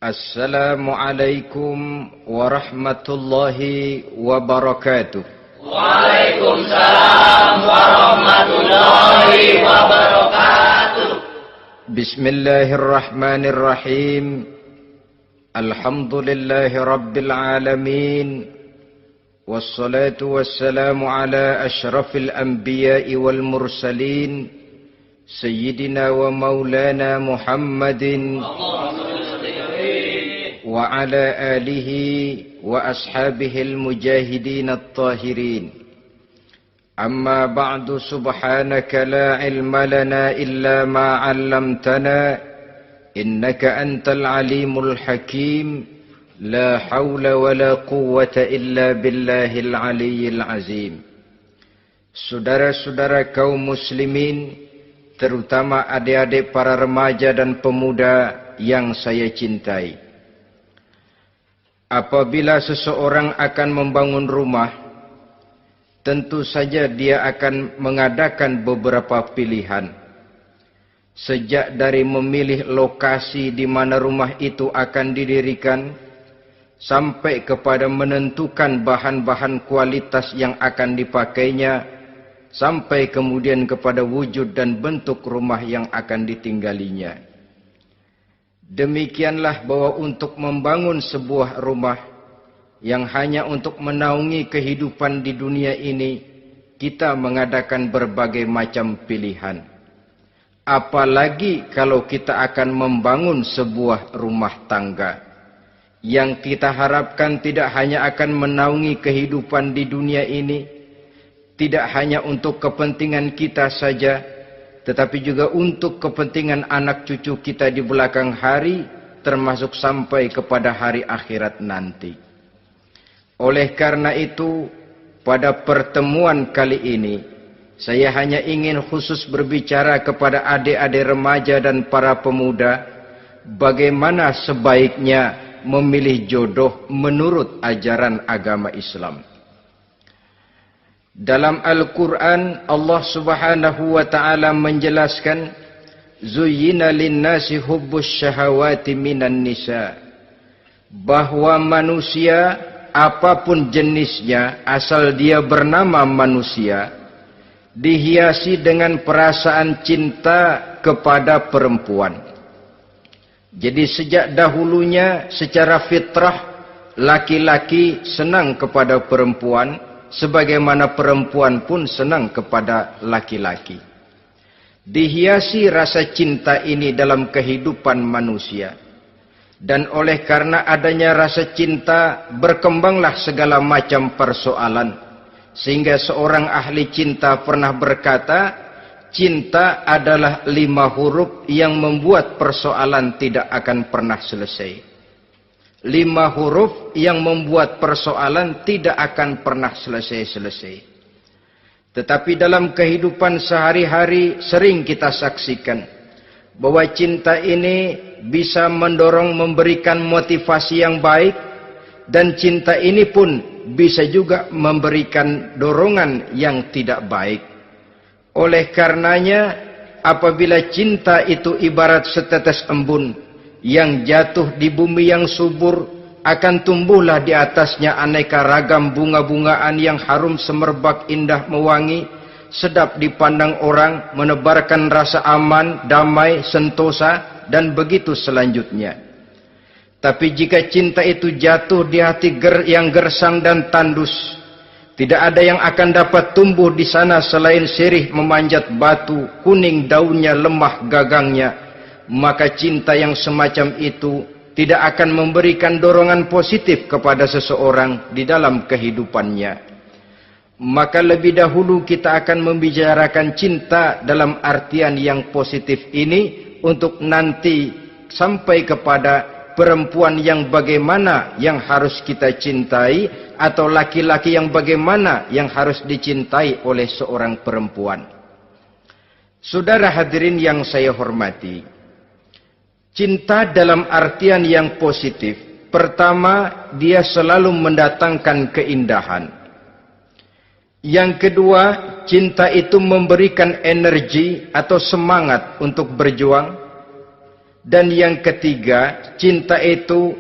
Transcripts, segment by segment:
Assalamualaikum warahmatullahi wabarakatuh. Waalaikumsalam warahmatullahi wabarakatuh. Bismillahirrahmanirrahim. Alhamdulillahi rabbil alamin. Wassalatu wassalamu ala ashrafil anbiya'i wal mursalin. Sayyidina wa maulana Muhammadin wa ala alihi wa ashabihil mujahidin at-tahirin. Amma ba'du, subhanaka la ilma lana illa ma 'allamtana innaka antal alimul hakim. La hawla wa la quwwata illa billahil aliyyil azim. Saudara-saudara kaum muslimin, terutama adik-adik para remaja dan pemuda yang saya cintai. Apabila seseorang akan membangun rumah, tentu saja dia akan mengadakan beberapa pilihan. Sejak dari memilih lokasi di mana rumah itu akan didirikan, sampai kepada menentukan bahan-bahan kualitas yang akan dipakainya, sampai kemudian kepada wujud dan bentuk rumah yang akan ditinggalinya. Demikianlah bahwa untuk membangun sebuah rumah yang hanya untuk menaungi kehidupan di dunia ini, kita mengadakan berbagai macam pilihan. Apalagi kalau kita akan membangun sebuah rumah tangga yang kita harapkan tidak hanya akan menaungi kehidupan di dunia ini, tidak hanya untuk kepentingan kita saja, tetapi juga untuk kepentingan anak cucu kita di belakang hari, termasuk sampai kepada hari akhirat nanti. Oleh karena itu, pada pertemuan kali ini, saya hanya ingin khusus berbicara kepada adik-adik remaja dan para pemuda, bagaimana sebaiknya memilih jodoh menurut ajaran agama Islam. Dalam Al-Quran, Allah subhanahu wa ta'ala menjelaskan, Zuyyina linnasi hubbus syahawati minan nisa. Bahwa manusia, apapun jenisnya, asal dia bernama manusia, dihiasi dengan perasaan cinta kepada perempuan. Jadi sejak dahulunya, secara fitrah, laki-laki senang kepada perempuan, sebagaimana perempuan pun senang kepada laki-laki. Dihiasi rasa cinta ini dalam kehidupan manusia. Dan oleh karena adanya rasa cinta, berkembanglah segala macam persoalan. Sehingga seorang ahli cinta pernah berkata, cinta adalah 5 huruf yang membuat persoalan tidak akan pernah selesai. 5 huruf yang membuat persoalan tidak akan pernah selesai-selesai. Tetapi dalam kehidupan sehari-hari sering kita saksikan bahwa cinta ini bisa mendorong, memberikan motivasi yang baik, dan cinta ini pun bisa juga memberikan dorongan yang tidak baik. Oleh karenanya, apabila cinta itu ibarat setetes embun yang jatuh di bumi yang subur, akan tumbuhlah di atasnya aneka ragam bunga-bungaan yang harum semerbak, indah, mewangi, sedap dipandang orang, menebarkan rasa aman, damai, sentosa, dan begitu selanjutnya. Tapi jika cinta itu jatuh di hati yang gersang dan tandus, tidak ada yang akan dapat tumbuh di sana selain sirih memanjat batu, kuning daunnya, lemah gagangnya. Maka cinta yang semacam itu tidak akan memberikan dorongan positif kepada seseorang di dalam kehidupannya. Maka lebih dahulu kita akan membicarakan cinta dalam artian yang positif ini, untuk nanti sampai kepada perempuan yang bagaimana yang harus kita cintai, atau laki-laki yang bagaimana yang harus dicintai oleh seorang perempuan. Saudara hadirin yang saya hormati, cinta dalam artian yang positif, pertama, dia selalu mendatangkan keindahan. Yang kedua, cinta itu memberikan energi atau semangat untuk berjuang. Dan yang ketiga, cinta itu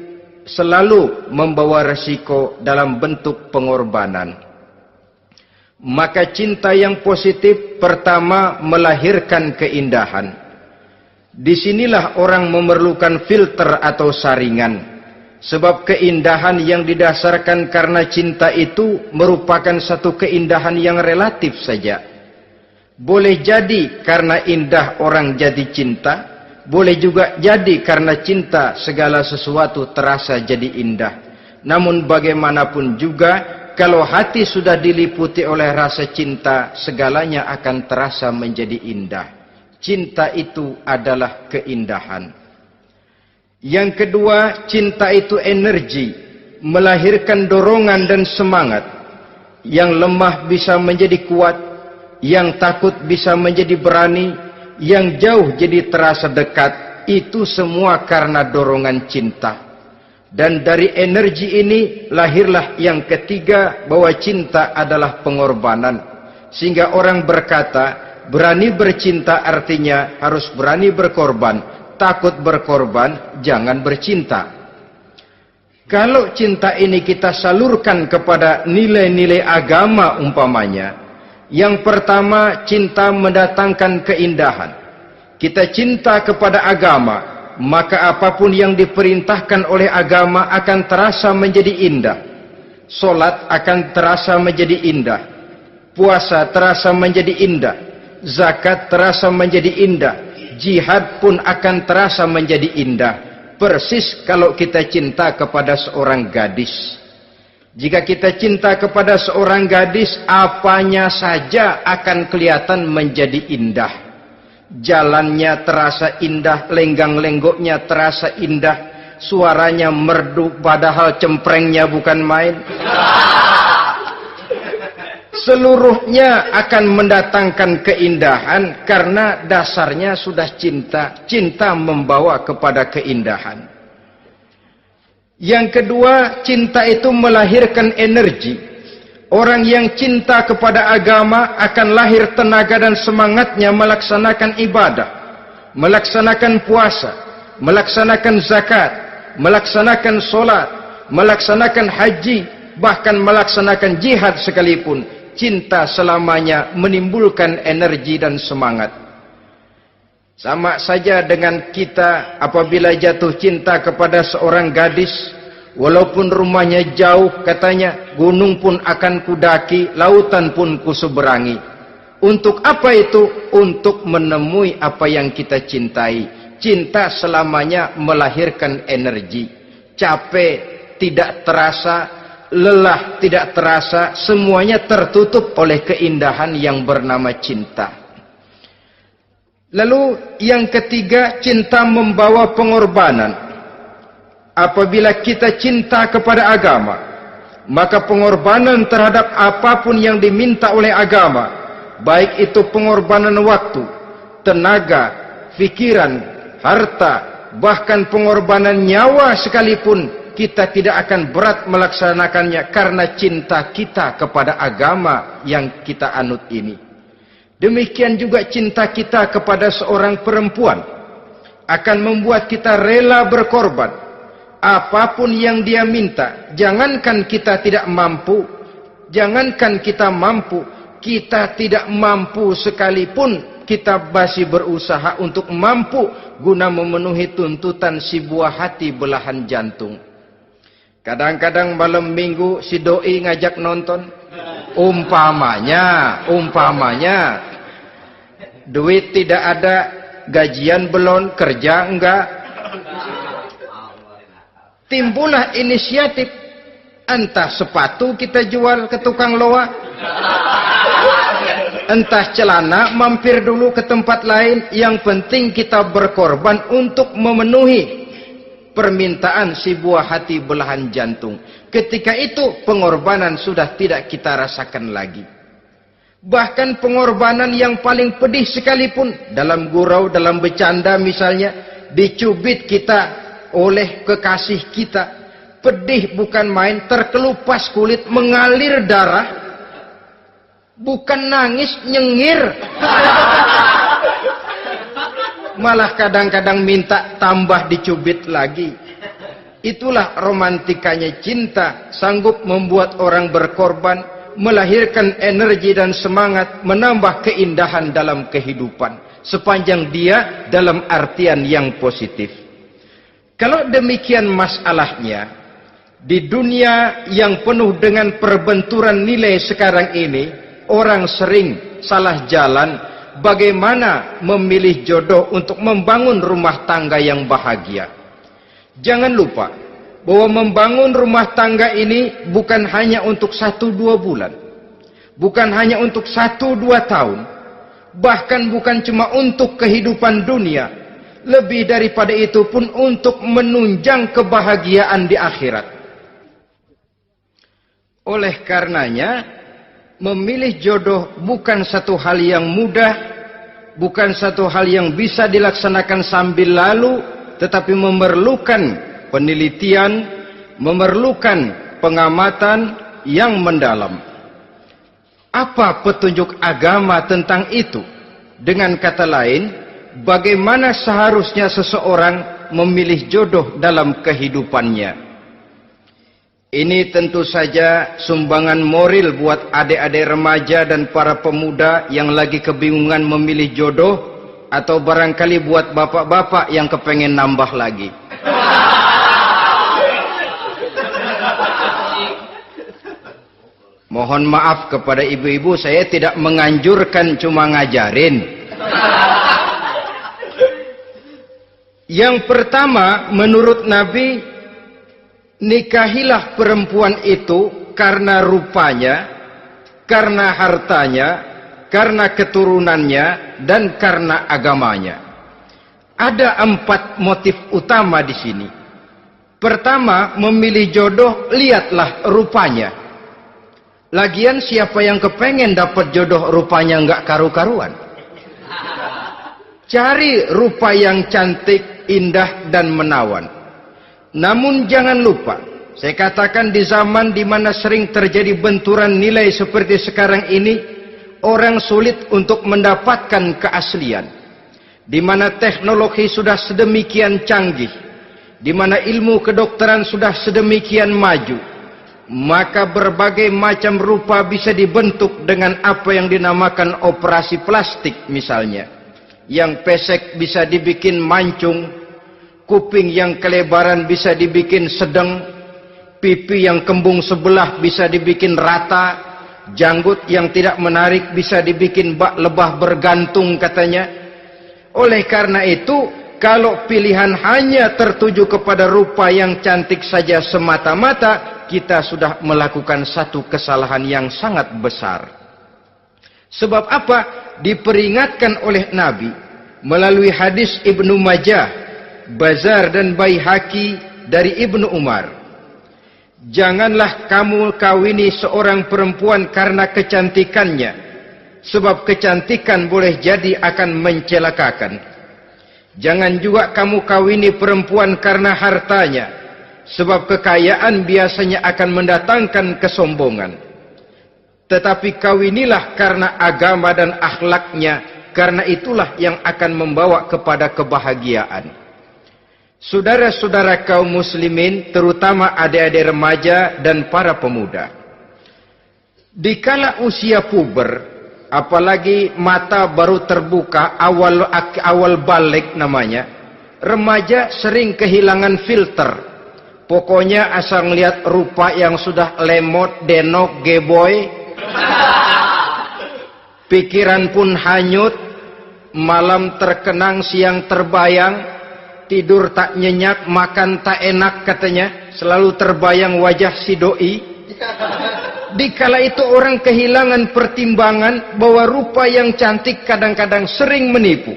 selalu membawa resiko dalam bentuk pengorbanan. Maka cinta yang positif pertama melahirkan keindahan. Disinilah orang memerlukan filter atau saringan. Sebab keindahan yang didasarkan karena cinta itu merupakan satu keindahan yang relatif saja. Boleh jadi karena indah orang jadi cinta, boleh juga jadi karena cinta segala sesuatu terasa jadi indah. Namun bagaimanapun juga, kalau hati sudah diliputi oleh rasa cinta, segalanya akan terasa menjadi indah. Cinta itu adalah keindahan. Yang kedua, cinta itu energi, melahirkan dorongan dan semangat. Yang lemah bisa menjadi kuat, yang takut bisa menjadi berani, yang jauh jadi terasa dekat. Itu semua karena dorongan cinta. Dan dari energi ini lahirlah yang ketiga, bahwa cinta adalah pengorbanan. Sehingga orang berkata, berani bercinta artinya harus berani berkorban. Takut berkorban, jangan bercinta. Kalau cinta ini kita salurkan kepada nilai-nilai agama umpamanya, yang pertama, cinta mendatangkan keindahan. Kita cinta kepada agama, maka apapun yang diperintahkan oleh agama akan terasa menjadi indah. Solat akan terasa menjadi indah. Puasa terasa menjadi indah. Zakat terasa menjadi indah. Jihad pun akan terasa menjadi indah. Persis kalau kita cinta kepada seorang gadis. Jika kita cinta kepada seorang gadis, apanya saja akan kelihatan menjadi indah. Jalannya terasa indah, lenggang-lenggoknya terasa indah, suaranya merdu padahal cemprengnya bukan main. Seluruhnya akan mendatangkan keindahan karena dasarnya sudah cinta. Cinta membawa kepada keindahan. Yang kedua, cinta itu melahirkan energi. Orang yang cinta kepada agama akan lahir tenaga dan semangatnya melaksanakan ibadah, melaksanakan puasa, melaksanakan zakat, melaksanakan solat, melaksanakan haji, bahkan melaksanakan jihad sekalipun. Cinta selamanya menimbulkan energi dan semangat. Sama saja dengan kita apabila jatuh cinta kepada seorang gadis, walaupun rumahnya jauh, katanya, gunung pun akan kudaki, lautan pun kuseberangi. Untuk apa itu? Untuk menemui apa yang kita cintai. Cinta selamanya melahirkan energi. Capek tidak terasa, lelah tidak terasa, semuanya tertutup oleh keindahan yang bernama cinta. Lalu yang ketiga, cinta membawa pengorbanan. Apabila kita cinta kepada agama, maka pengorbanan terhadap apapun yang diminta oleh agama, baik itu pengorbanan waktu, tenaga, pikiran, harta, bahkan pengorbanan nyawa sekalipun, kita tidak akan berat melaksanakannya karena cinta kita kepada agama yang kita anut ini. Demikian juga cinta kita kepada seorang perempuan akan membuat kita rela berkorban. Apapun yang dia minta, jangankan kita tidak mampu, jangankan kita mampu, kita tidak mampu sekalipun, kita masih berusaha untuk mampu guna memenuhi tuntutan si buah hati belahan jantung. Kadang-kadang malam minggu si doi ngajak nonton. Umpamanya, duit tidak ada, gajian belum, kerja enggak. Timbullah inisiatif, entah sepatu kita jual ke tukang loa, entah celana mampir dulu ke tempat lain. Yang penting kita berkorban untuk memenuhi permintaan si buah hati belahan jantung. Ketika itu pengorbanan sudah tidak kita rasakan lagi. Bahkan pengorbanan yang paling pedih sekalipun, dalam gurau, dalam bercanda misalnya, dicubit kita oleh kekasih kita, pedih bukan main, terkelupas kulit, mengalir darah, bukan nangis, nyengir. malah kadang-kadang minta tambah dicubit lagi. Itulah romantikanya cinta, sanggup membuat orang berkorban, melahirkan energi dan semangat, menambah keindahan dalam kehidupan, sepanjang dia dalam artian yang positif. Kalau demikian masalahnya, di dunia yang penuh dengan perbenturan nilai sekarang ini, orang sering salah jalan bagaimana memilih jodoh untuk membangun rumah tangga yang bahagia. Jangan lupa bahwa membangun rumah tangga ini bukan hanya untuk 1-2 bulan, bukan hanya untuk 1-2 tahun, bahkan bukan cuma untuk kehidupan dunia, lebih daripada itu pun untuk menunjang kebahagiaan di akhirat. Oleh karenanya, memilih jodoh bukan satu hal yang mudah, bukan satu hal yang bisa dilaksanakan sambil lalu, tetapi memerlukan penelitian, memerlukan pengamatan yang mendalam. Apa petunjuk agama tentang itu? Dengan kata lain, bagaimana seharusnya seseorang memilih jodoh dalam kehidupannya? Ini tentu saja sumbangan moral buat adik-adik remaja dan para pemuda yang lagi kebingungan memilih jodoh, atau barangkali buat bapak-bapak yang kepengen nambah lagi. Mohon maaf kepada ibu-ibu, saya tidak menganjurkan, cuma ngajarin. Yang pertama, menurut Nabi, nikahilah perempuan itu karena rupanya, karena hartanya, karena keturunannya, dan karena agamanya. Ada 4 motif utama di sini. Pertama, memilih jodoh, lihatlah rupanya. Lagian siapa yang kepengen dapat jodoh rupanya nggak karu-karuan? Cari rupa yang cantik, indah, dan menawan. Namun jangan lupa, saya katakan di zaman di mana sering terjadi benturan nilai seperti sekarang ini, orang sulit untuk mendapatkan keaslian. Di mana teknologi sudah sedemikian canggih, di mana ilmu kedokteran sudah sedemikian maju, maka berbagai macam rupa bisa dibentuk dengan apa yang dinamakan operasi plastik misalnya. Yang pesek bisa dibikin mancung, kuping yang kelebaran bisa dibikin sedang, pipi yang kembung sebelah bisa dibikin rata, janggut yang tidak menarik bisa dibikin bak lebah bergantung katanya. Oleh karena itu, kalau pilihan hanya tertuju kepada rupa yang cantik saja semata-mata, kita sudah melakukan satu kesalahan yang sangat besar. Sebab apa? Diperingatkan oleh Nabi melalui hadis Ibnu Majah, Bazar dan Baihaqi dari Ibnu Umar. Janganlah kamu kawini seorang perempuan karena kecantikannya, sebab kecantikan boleh jadi akan mencelakakan. Jangan juga kamu kawini perempuan karena hartanya, sebab kekayaan biasanya akan mendatangkan kesombongan. Tetapi kawinilah karena agama dan akhlaknya, karena itulah yang akan membawa kepada kebahagiaan. Saudara-saudara kaum muslimin, terutama adik-adik remaja dan para pemuda, dikala usia puber, apalagi mata baru terbuka, awal balik namanya, remaja sering kehilangan filter. Pokoknya asal ngelihat rupa yang sudah lemot, denok, geboy, pikiran pun hanyut, malam terkenang, siang terbayang, tidur tak nyenyak, makan tak enak katanya, selalu terbayang wajah si doi. Dikala itu orang kehilangan pertimbangan bahwa rupa yang cantik kadang-kadang sering menipu.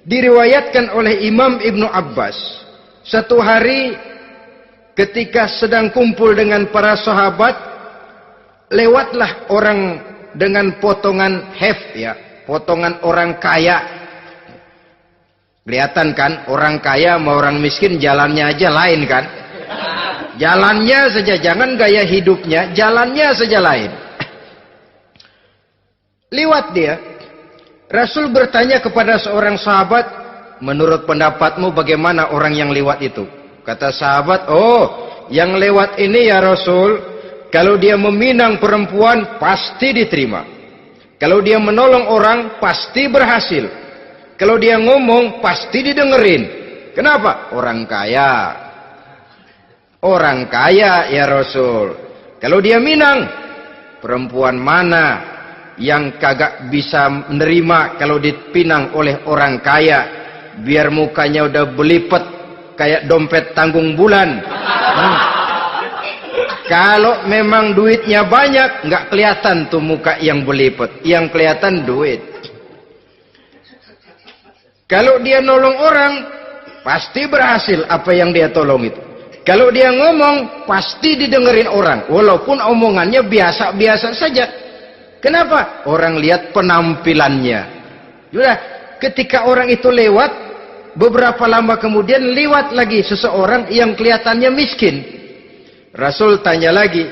Diriwayatkan oleh Imam Ibnu Abbas, satu hari ketika sedang kumpul dengan para sahabat, lewatlah orang dengan potongan potongan orang kaya. Kelihatan kan, orang kaya sama orang miskin jalannya aja lain kan? Jalannya saja, jangan gaya hidupnya, jalannya saja lain. Liwat dia. Rasul bertanya kepada seorang sahabat, menurut pendapatmu bagaimana orang yang lewat itu? Kata sahabat, oh, yang lewat ini ya Rasul, kalau dia meminang perempuan pasti diterima. Kalau dia menolong orang pasti berhasil. Kalau dia ngomong pasti didengerin. Kenapa? Orang kaya. Orang kaya ya Rasul. Kalau dia minang, perempuan mana yang kagak bisa menerima kalau dipinang oleh orang kaya? Biar mukanya udah belipet kayak dompet tanggung bulan. Kalau memang duitnya banyak, nggak kelihatan tuh muka yang belipet, yang kelihatan duit. Kalau dia nolong orang, pasti berhasil apa yang dia tolong itu. Kalau dia ngomong, pasti didengerin orang, walaupun omongannya biasa-biasa saja. Kenapa? Orang lihat penampilannya. Sudah, ketika orang itu lewat, beberapa lama kemudian lewat lagi seseorang yang kelihatannya miskin. Rasul tanya lagi,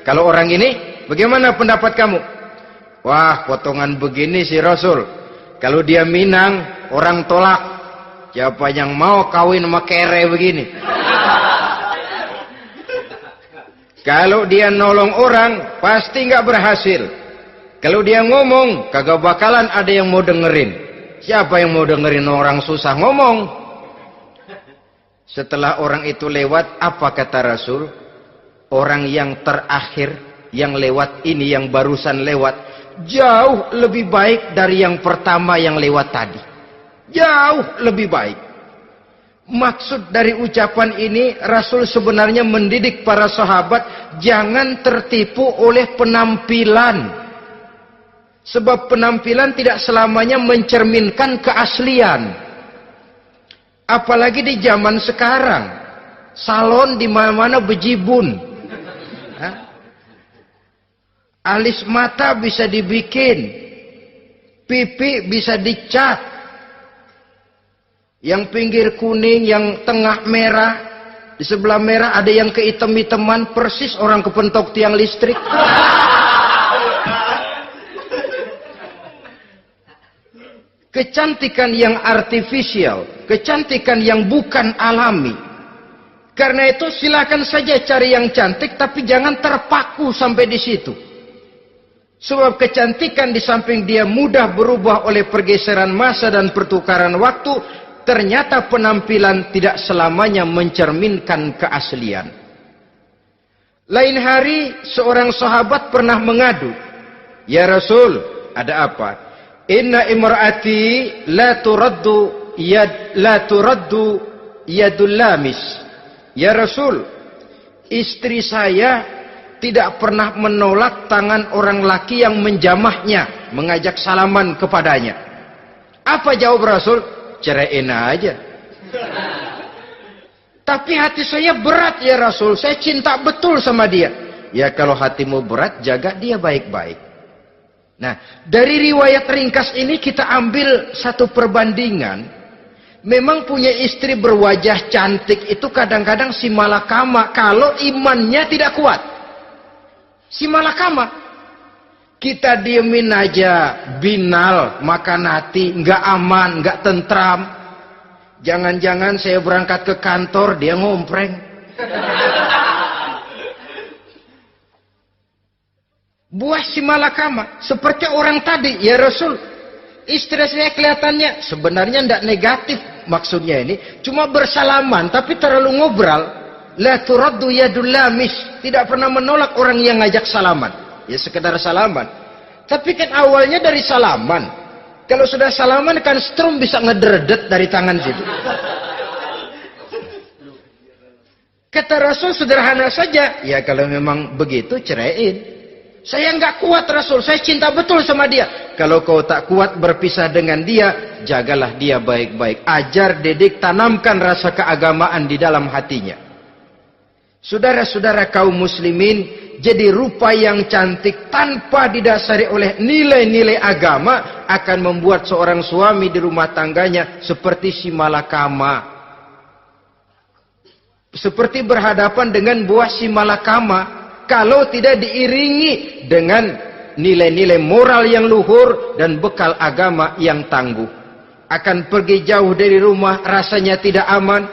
kalau orang ini, bagaimana pendapat kamu? Wah, potongan begini sih Rasul. Kalau dia minang, orang tolak. Siapa yang mau kawin sama kere begini? Kalau dia nolong orang, pasti nggak berhasil. Kalau dia ngomong, kagak bakalan ada yang mau dengerin. Siapa yang mau dengerin orang susah ngomong? Setelah orang itu lewat, apa kata Rasul? Orang yang terakhir, yang lewat ini, yang barusan lewat, jauh lebih baik dari yang pertama yang lewat tadi. Jauh lebih baik. Maksud dari ucapan ini, Rasul sebenarnya mendidik para sahabat jangan tertipu oleh penampilan. Sebab penampilan tidak selamanya mencerminkan keaslian. Apalagi di zaman sekarang, salon di mana-mana bejibun. Alis mata bisa dibikin, pipi bisa dicat. Yang pinggir kuning, yang tengah merah, di sebelah merah ada yang kehitam-hitaman, persis orang kepentok tiang listrik. Kecantikan yang artifisial, kecantikan yang bukan alami. Karena itu silakan saja cari yang cantik, tapi jangan terpaku sampai di situ. Sebab kecantikan di samping dia mudah berubah oleh pergeseran masa dan pertukaran waktu, ternyata penampilan tidak selamanya mencerminkan keaslian. Lain hari seorang sahabat pernah mengadu, "Ya Rasul, ada apa? Inna imra'ati la turaddu yadul lamis." Ya Rasul, istri saya tidak pernah menolak tangan orang laki yang menjamahnya, mengajak salaman kepadanya. Apa jawab Rasul? Ceraiin aja. Tapi hati saya berat ya Rasul, saya cinta betul sama dia. Ya kalau hatimu berat, jaga dia baik-baik. Nah, dari riwayat ringkas ini kita ambil satu perbandingan. Memang punya istri berwajah cantik itu kadang-kadang si malakama kalau imannya tidak kuat. Si malakama. Kita diemin aja, binal, makan hati, nggak aman, nggak tentram. Jangan-jangan saya berangkat ke kantor, dia ngompreng. Buah si malakama, seperti orang tadi, ya Rasul. Istri saya kelihatannya sebenarnya tidak negatif maksudnya ini, cuma bersalaman, tapi terlalu ngobrol. La turaddu yadul lamis, tidak pernah menolak orang yang ngajak salaman. Ya sekedar salaman. Tapi kan awalnya dari salaman. Kalau sudah salaman kan strum bisa ngederdet dari tangan situ. Kata Rasul sederhana saja. Ya kalau memang begitu ceraiin. Saya nggak kuat Rasul. Saya cinta betul sama dia. Kalau kau tak kuat berpisah dengan dia, jagalah dia baik-baik. Ajar, didik, tanamkan rasa keagamaan di dalam hatinya. Saudara-saudara kaum muslimin, jadi rupa yang cantik tanpa didasari oleh nilai-nilai agama akan membuat seorang suami di rumah tangganya seperti si malakama. Seperti berhadapan dengan buah si malakama kalau tidak diiringi dengan nilai-nilai moral yang luhur dan bekal agama yang tangguh. akan pergi jauh dari rumah rasanya tidak aman,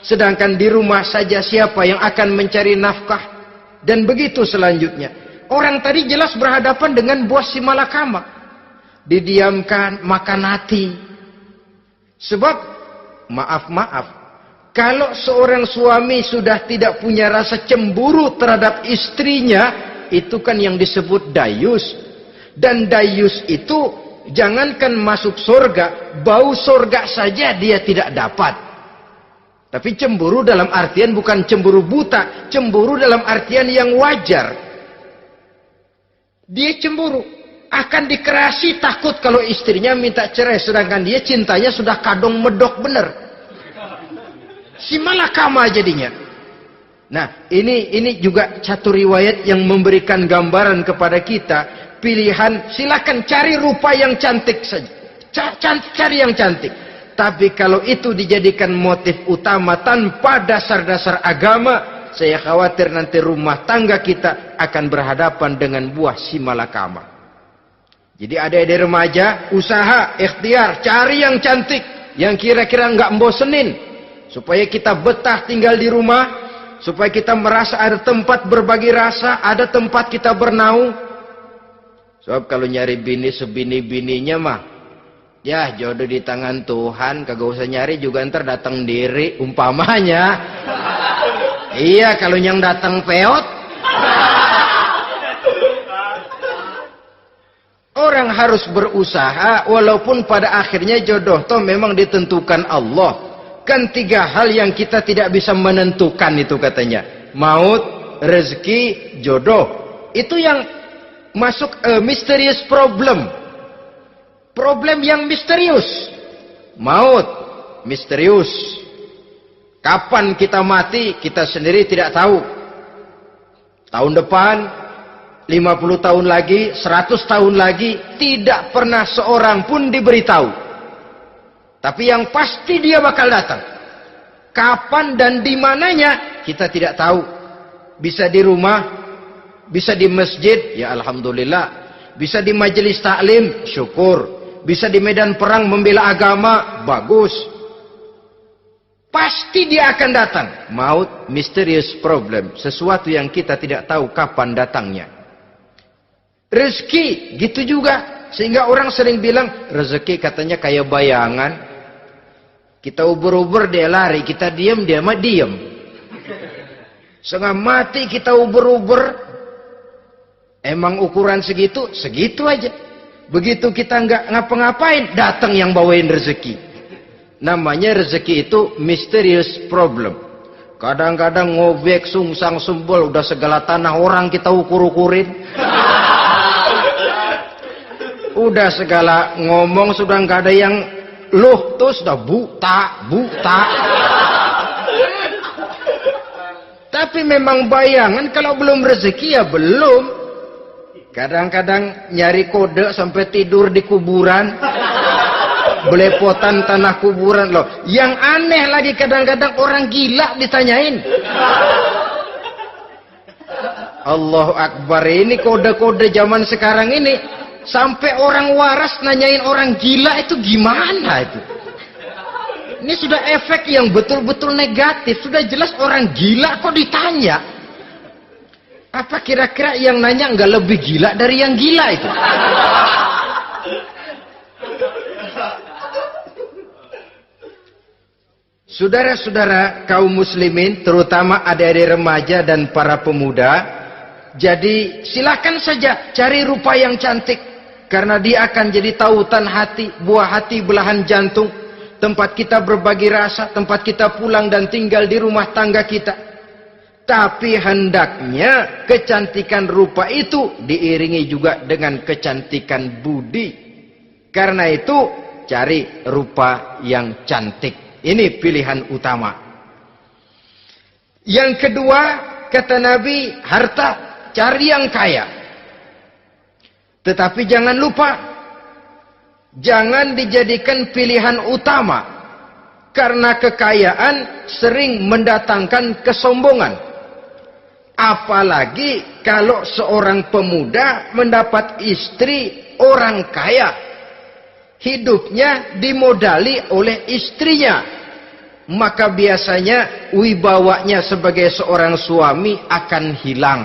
sedangkan di rumah saja siapa yang akan mencari nafkah, dan begitu selanjutnya. Orang tadi jelas berhadapan dengan buah si malakama, didiamkan, makan hati. Sebab maaf, kalau seorang suami sudah tidak punya rasa cemburu terhadap istrinya, itu kan yang disebut dayus. Dan dayus itu jangankan masuk surga, bau surga saja dia tidak dapat. Tapi cemburu dalam artian bukan cemburu buta, cemburu dalam artian yang wajar. Dia cemburu, akan dikerasi, takut kalau istrinya minta cerai, sedangkan dia cintanya sudah kadung medok bener. Si malakama jadinya. Nah, ini juga satu riwayat yang memberikan gambaran kepada kita. Pilihan, silakan cari rupa yang cantik saja. Cari yang cantik. Tapi kalau itu dijadikan motif utama tanpa dasar-dasar agama, saya khawatir nanti rumah tangga kita akan berhadapan dengan buah si malakama. Jadi adik-adik remaja, usaha, ikhtiar, cari yang cantik, yang kira-kira nggak membosenin, supaya kita betah tinggal di rumah, supaya kita merasa ada tempat berbagi rasa, ada tempat kita bernaung. Sebab kalau nyari bini sebini-bininya mah, ya jodoh di tangan Tuhan, kagak usah nyari juga ntar datang diri, umpamanya. Iya, kalau yang datang peot. Orang harus berusaha, walaupun pada akhirnya jodoh toh memang ditentukan Allah. Kan 3 hal yang kita tidak bisa menentukan itu katanya. Maut, rezeki, jodoh. Itu yang masuk mysterious problem. Problem yang misterius. Maut, misterius. Kapan kita mati, kita sendiri tidak tahu. Tahun depan, 50 tahun lagi, 100 tahun lagi, tidak pernah seorang pun diberitahu. Tapi yang pasti dia bakal datang. Kapan dan di mananya, kita tidak tahu. Bisa di rumah, bisa di masjid, ya alhamdulillah. Bisa di majelis taklim, syukur. Bisa di medan perang membela agama, bagus. Pasti dia akan datang. Maut, mysterious problem. Sesuatu yang kita tidak tahu kapan datangnya. Rezeki, gitu juga. Sehingga orang sering bilang, rezeki katanya kayak bayangan. Kita uber-uber, dia lari. Kita diam, dia mah diam. Setengah mati kita uber-uber. Emang ukuran segitu? Segitu aja. Begitu kita nggak ngapa-ngapain, datang yang bawain rezeki. Namanya rezeki itu mysterious problem. Kadang-kadang ngobek, sungsang, sumbul, udah segala tanah orang kita ukur-ukurin. Udah segala ngomong sudah nggak ada yang loh, tuh sudah buta. Tapi memang bayangan, kalau belum rezeki ya belum. Kadang-kadang nyari kode sampai tidur di kuburan. Belepotan tanah kuburan loh. Yang aneh lagi kadang-kadang orang gila ditanyain. Allahu Akbar, ini kode-kode zaman sekarang ini. Sampai orang waras nanyain orang gila, itu gimana itu? Ini sudah efek yang betul-betul negatif. Sudah jelas orang gila kok ditanya. Apa kira-kira yang nanya nggak lebih gila dari yang gila itu? Saudara-saudara kaum muslimin, terutama adik-adik remaja dan para pemuda, jadi silakan saja cari rupa yang cantik, karena dia akan jadi tautan hati, buah hati belahan jantung, tempat kita berbagi rasa, tempat kita pulang dan tinggal di rumah tangga kita. Tapi hendaknya kecantikan rupa itu diiringi juga dengan kecantikan budi. Karena itu cari rupa yang cantik. Ini pilihan utama. Yang kedua, kata Nabi, harta, cari yang kaya. Tetapi jangan lupa, jangan dijadikan pilihan utama. Karena kekayaan sering mendatangkan kesombongan. Apalagi kalau seorang pemuda mendapat istri orang kaya. hidupnya dimodali oleh istrinya, maka biasanya wibawanya sebagai seorang suami akan hilang.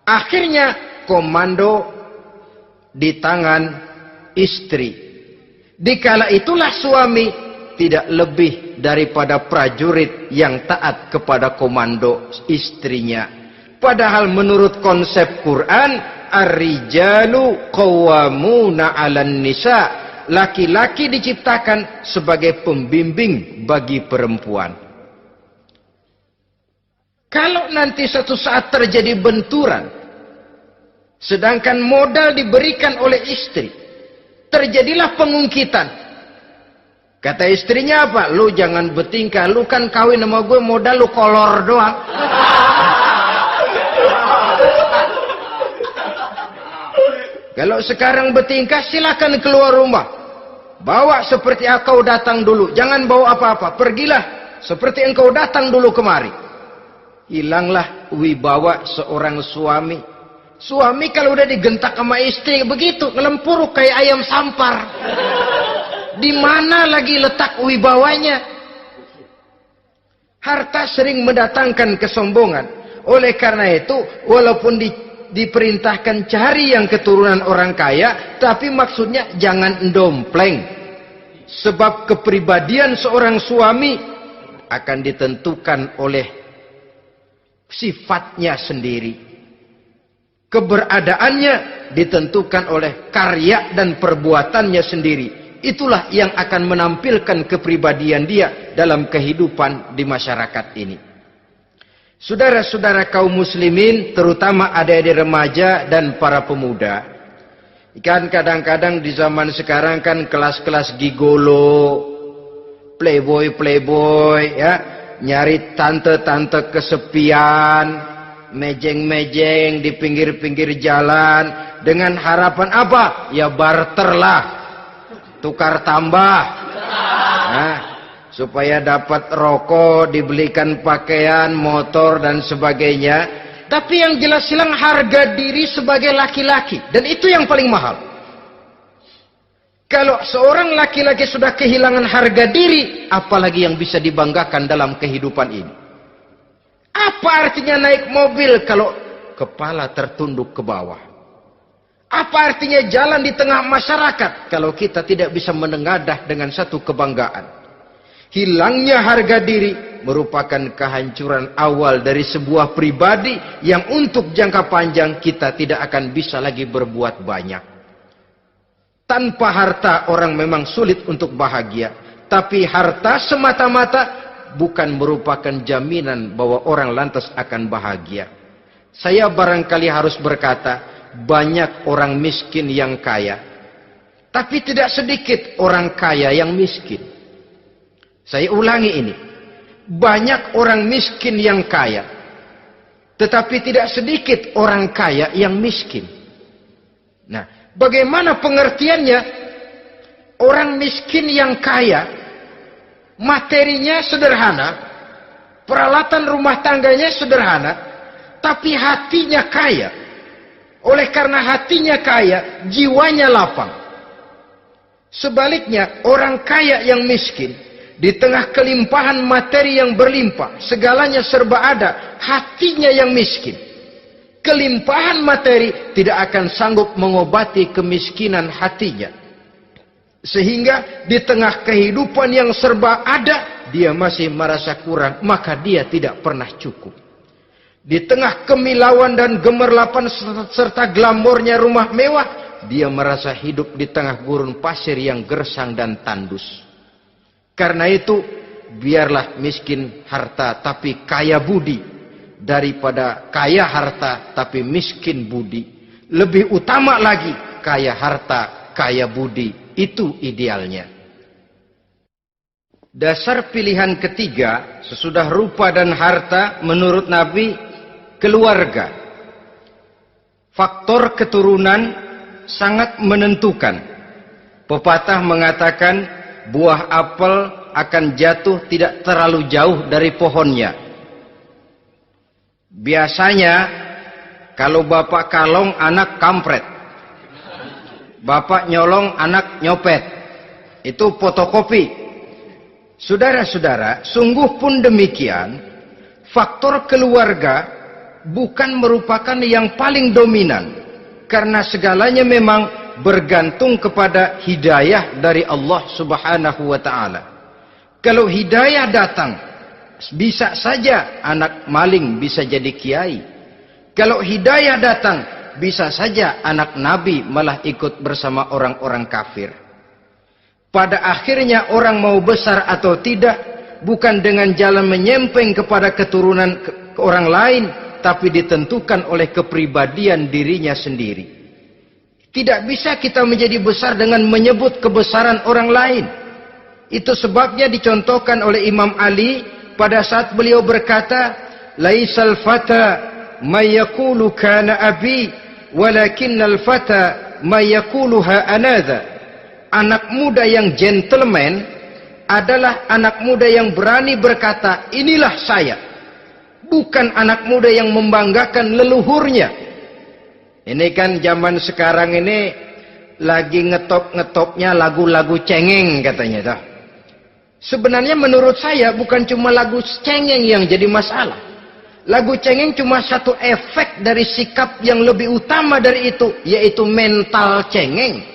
Akhirnya komando di tangan istri. Dikala itulah suami tidak lebih daripada prajurit yang taat kepada komando istrinya. Padahal menurut konsep Quran, ar-rijalu qawwamuna 'alan nisa, laki-laki diciptakan sebagai pembimbing bagi perempuan. Kalau nanti suatu saat terjadi benturan, sedangkan modal diberikan oleh istri, terjadilah pengungkitan. Kata istrinya apa? Lu jangan bertingkah, lu kan kawin sama gue, modal lu kolor doang. Kalau sekarang bertingkah, silakan keluar rumah. Bawa seperti engkau datang dulu. Jangan bawa apa-apa. Pergilah seperti engkau datang dulu kemari. Hilanglah wibawa seorang suami. Suami kalau udah digentak sama istri begitu, ngelempuruk kayak ayam sampar. Di mana lagi letak wibawanya? Harta sering mendatangkan kesombongan. Oleh karena itu, walaupun diperintahkan cari yang keturunan orang kaya, tapi maksudnya jangan dompleng. Sebab kepribadian seorang suami akan ditentukan oleh sifatnya sendiri. Keberadaannya ditentukan oleh karya dan perbuatannya sendiri. Itulah yang akan menampilkan kepribadian dia dalam kehidupan di masyarakat ini. Saudara-saudara kaum muslimin, terutama adik-adik remaja dan para pemuda, kan kadang-kadang di zaman sekarang kan kelas-kelas gigolo, playboy ya, nyari tante-tante kesepian, mejeng-mejeng di pinggir-pinggir jalan dengan harapan apa? Ya barter lah, tukar tambah. Nah, supaya dapat rokok, dibelikan pakaian, motor, dan sebagainya. Tapi yang jelas hilang harga diri sebagai laki-laki. Dan itu yang paling mahal. Kalau seorang laki-laki sudah kehilangan harga diri, apalagi yang bisa dibanggakan dalam kehidupan ini? Apa artinya naik mobil kalau kepala tertunduk ke bawah? Apa artinya jalan di tengah masyarakat kalau kita tidak bisa menengadah dengan satu kebanggaan? Hilangnya harga diri merupakan kehancuran awal dari sebuah pribadi yang untuk jangka panjang kita tidak akan bisa lagi berbuat banyak. Tanpa harta orang memang sulit untuk bahagia. Tapi harta semata-mata bukan merupakan jaminan bahwa orang lantas akan bahagia. Saya barangkali harus berkata, banyak orang miskin yang kaya. Tapi tidak sedikit orang kaya yang miskin. Saya ulangi ini. Banyak orang miskin yang kaya. Tetapi tidak sedikit orang kaya yang miskin. Nah, bagaimana pengertiannya? Orang miskin yang kaya, materinya sederhana, peralatan rumah tangganya sederhana, tapi hatinya kaya. Oleh karena hatinya kaya, jiwanya lapang. Sebaliknya, orang kaya yang miskin, di tengah kelimpahan materi yang berlimpah, segalanya serba ada, hatinya yang miskin. Kelimpahan materi tidak akan sanggup mengobati kemiskinan hatinya. Sehingga di tengah kehidupan yang serba ada, dia masih merasa kurang, maka dia tidak pernah cukup. Di tengah kemilauan dan gemerlapan serta glamornya rumah mewah, dia merasa hidup di tengah gurun pasir yang gersang dan tandus. Karena itu, biarlah miskin harta tapi kaya budi, daripada kaya harta tapi miskin budi. Lebih utama lagi, kaya harta, kaya budi. Itu idealnya. Dasar pilihan ketiga, sesudah rupa dan harta, menurut Nabi, keluarga. Faktor keturunan sangat menentukan. Pepatah mengatakan, buah apel akan jatuh tidak terlalu jauh dari pohonnya. Biasanya kalau bapak kalong, anak kampret. Bapak nyolong, anak nyopet. Itu fotokopi. Saudara-saudara, sungguh pun demikian, faktor keluarga bukan merupakan yang paling dominan. Karena segalanya memang bergantung kepada hidayah dari Allah Subhanahu wa ta'ala. Kalau hidayah datang, bisa saja anak maling bisa jadi kiai. Kalau hidayah datang, bisa saja anak Nabi malah ikut bersama orang-orang kafir. Pada akhirnya orang mau besar atau tidak, bukan dengan jalan menyempeng kepada keturunan orang lain, tapi ditentukan oleh kepribadian dirinya sendiri. Tidak bisa kita menjadi besar dengan menyebut kebesaran orang lain. Itu sebabnya dicontohkan oleh Imam Ali pada saat beliau berkata, "Laisal fata may yaqulu kana abi, walakinnal fata may yaquluha anadha." Anak muda yang gentleman adalah anak muda yang berani berkata, "Inilah saya." Bukan anak muda yang membanggakan leluhurnya. Ini kan zaman sekarang ini lagi ngetop-ngetopnya lagu-lagu cengeng katanya dah. Sebenarnya menurut saya bukan cuma lagu cengeng yang jadi masalah. Lagu cengeng cuma satu efek dari sikap yang lebih utama dari itu, yaitu mental cengeng.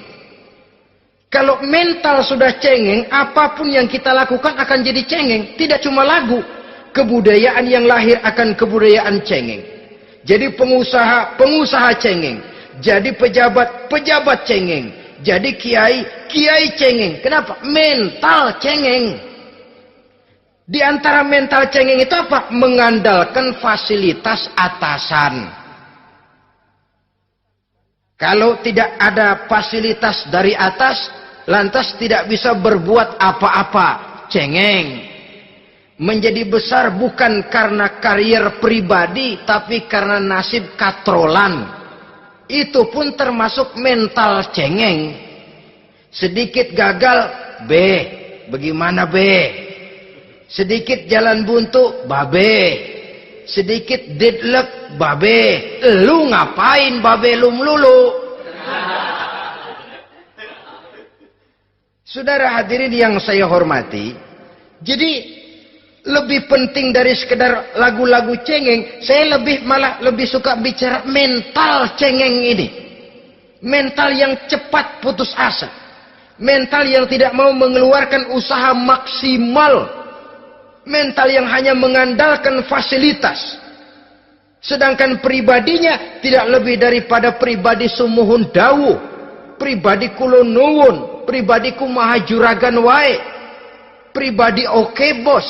Kalau mental sudah cengeng, apapun yang kita lakukan akan jadi cengeng. Tidak cuma lagu, kebudayaan yang lahir akan kebudayaan cengeng. Jadi pengusaha cengeng. Jadi pejabat cengeng. Jadi kiai cengeng. Kenapa? Mental cengeng. Di antara mental cengeng itu apa? Mengandalkan fasilitas atasan. Kalau tidak ada fasilitas dari atas, lantas tidak bisa berbuat apa-apa. Cengeng. Menjadi besar bukan karena karier pribadi, tapi karena nasib katrolan. Itu pun termasuk mental cengeng. Sedikit gagal, bagaimana sedikit jalan buntu, sedikit deadlock, lu ngapain lu melulu? Saudara hadirin yang saya hormati, jadi lebih penting dari sekedar lagu-lagu cengeng, saya malah lebih suka bicara mental cengeng ini. Mental yang cepat putus asa. Mental yang tidak mau mengeluarkan usaha maksimal. Mental yang hanya mengandalkan fasilitas. Sedangkan pribadinya tidak lebih daripada pribadi sumuhun dawuh, pribadi kulo nuwun, pribadi kumaha juragan wae, pribadi oke bos,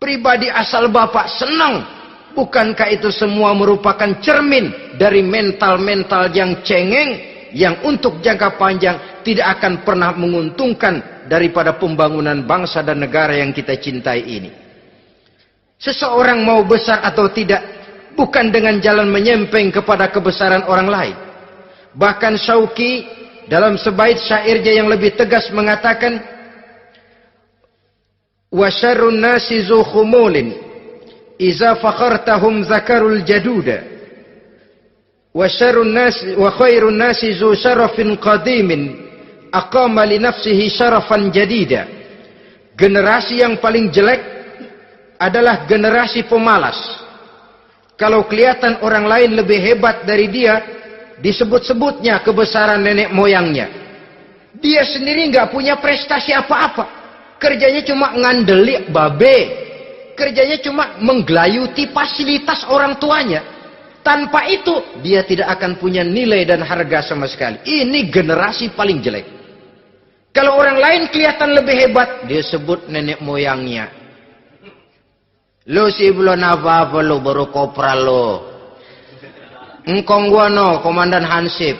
pribadi asal bapak senang. Bukankah itu semua merupakan cermin dari mental-mental yang cengeng, yang untuk jangka panjang tidak akan pernah menguntungkan daripada pembangunan bangsa dan negara yang kita cintai ini. Seseorang mau besar atau tidak, bukan dengan jalan menyempeng kepada kebesaran orang lain. Bahkan Syauqi dalam sebait syairnya yang lebih tegas mengatakan, wa syarrun nasi zu khumulin iza fakhartahum zakarul jaduda wa syarrun nasi wa khairun nasi zu syarafin qadimin aqama li nafsihi syarafan jadida. Generasi yang paling jelek adalah generasi pemalas. Kalau kelihatan orang lain lebih hebat dari dia, disebut-sebutnya kebesaran nenek moyangnya. Dia sendiri nggak punya prestasi apa-apa. Kerjanya cuma ngandeli babe. Kerjanya cuma menggelayuti fasilitas orang tuanya. Tanpa itu, dia tidak akan punya nilai dan harga sama sekali. Ini generasi paling jelek. Kalau orang lain kelihatan lebih hebat, dia sebut nenek moyangnya. Lo sih belum apa-apa lo, baru kopral lo. Engkong gua no, komandan Hansip.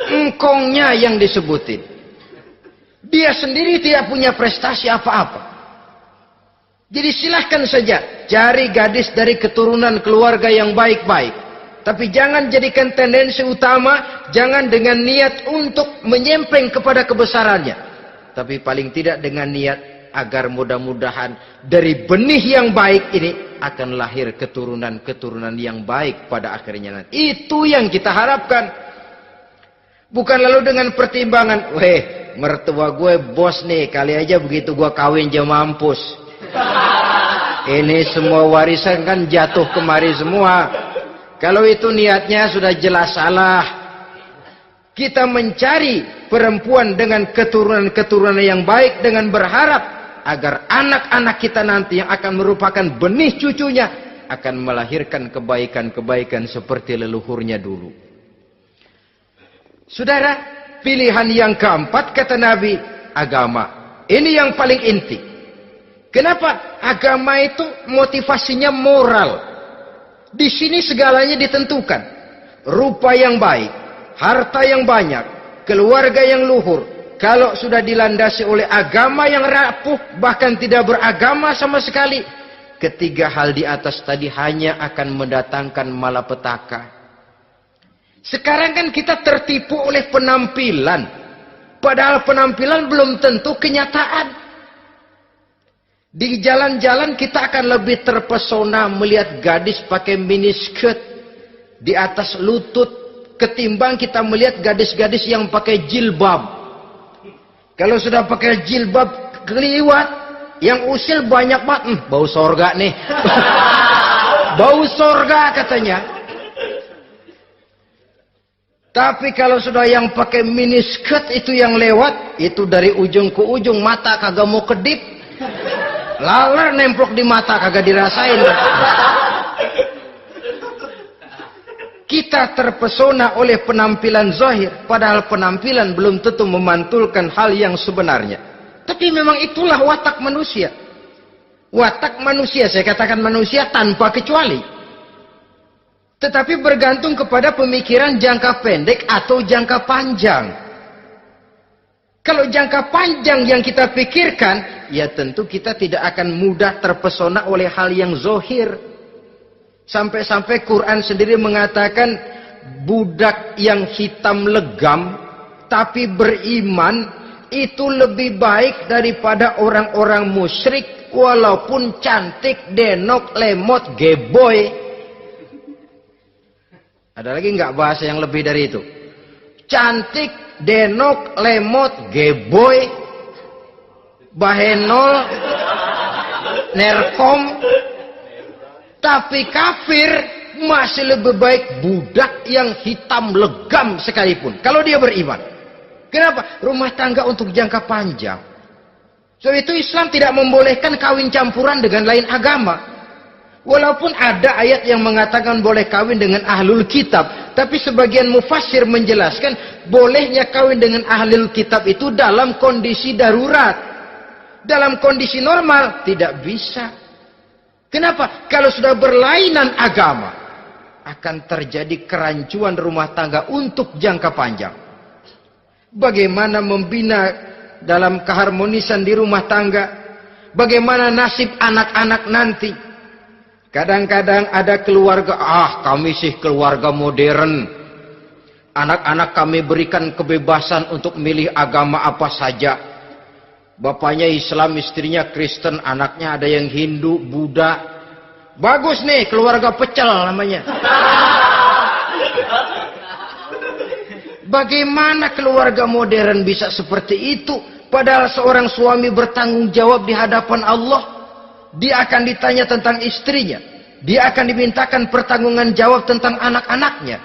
Engkongnya yang disebutin. Dia sendiri tidak punya prestasi apa-apa. Jadi silahkan saja cari gadis dari keturunan keluarga yang baik-baik. Tapi jangan jadikan tendensi utama, jangan dengan niat untuk menyempeng kepada kebesarannya. Tapi paling tidak dengan niat agar mudah-mudahan dari benih yang baik ini akan lahir keturunan-keturunan yang baik pada akhirnya nanti. Itu yang kita harapkan. Bukan lalu dengan pertimbangan, weh, mertua gue bos nih, kali aja begitu gue kawin aja mampus. Ini semua warisan kan jatuh kemari semua. Kalau itu niatnya sudah jelas salah. Kita mencari perempuan dengan keturunan-keturunan yang baik dengan berharap agar anak-anak kita nanti yang akan merupakan benih cucunya akan melahirkan kebaikan-kebaikan seperti leluhurnya dulu. Saudara, pilihan yang keempat kata Nabi, agama. Ini yang paling inti. Kenapa? Agama itu motivasinya moral. Di sini segalanya ditentukan. Rupa yang baik, harta yang banyak, keluarga yang luhur. Kalau sudah dilandasi oleh agama yang rapuh, bahkan tidak beragama sama sekali, ketiga hal di atas tadi hanya akan mendatangkan malapetaka. Sekarang kan kita tertipu oleh penampilan. Padahal penampilan belum tentu kenyataan. Di jalan-jalan kita akan lebih terpesona melihat gadis pakai miniskirt di atas lutut ketimbang kita melihat gadis-gadis yang pakai jilbab. Kalau sudah pakai jilbab keliwat, yang usil banyak banget, bau sorga nih. Bau sorga katanya. Tapi kalau sudah yang pakai miniskirt itu yang lewat, itu dari ujung ke ujung mata kagak mau kedip. Laler nemplok di mata kagak dirasain. Kita terpesona oleh penampilan zahir, padahal penampilan belum tentu memantulkan hal yang sebenarnya. Tapi memang itulah watak manusia. Watak manusia, saya katakan manusia tanpa kecuali. Tetapi bergantung kepada pemikiran jangka pendek atau jangka panjang. Kalau jangka panjang yang kita pikirkan, ya tentu kita tidak akan mudah terpesona oleh hal yang zahir. Sampai-sampai Quran sendiri mengatakan budak yang hitam legam tapi beriman itu lebih baik daripada orang-orang musyrik walaupun cantik, denok, lemot, geboy. Ada lagi nggak bahasa yang lebih dari itu? Cantik, denok, lemot, geboy, bahenol, nerkom. Tapi kafir masih lebih baik budak yang hitam legam sekalipun. Kalau dia beriman. Kenapa? Rumah tangga untuk jangka panjang. So itu Islam tidak membolehkan kawin campuran dengan lain agama. Walaupun ada ayat yang mengatakan boleh kawin dengan ahlul kitab. Tapi sebagian mufassir menjelaskan bolehnya kawin dengan ahlul kitab itu dalam kondisi darurat. Dalam kondisi normal tidak bisa. Kenapa? Kalau sudah berlainan agama, akan terjadi kerancuan rumah tangga untuk jangka panjang. Bagaimana membina dalam keharmonisan di rumah tangga? Bagaimana nasib anak-anak nanti? Kadang-kadang ada keluarga, kami sih keluarga modern. Anak-anak kami berikan kebebasan untuk milih agama apa saja. Bapaknya Islam, istrinya Kristen, anaknya ada yang Hindu, Buddha. Bagus nih, keluarga pecel namanya. Bagaimana keluarga modern bisa seperti itu? Padahal seorang suami bertanggung jawab di hadapan Allah. Dia akan ditanya tentang istrinya. Dia akan dimintakan pertanggungan jawab tentang anak-anaknya.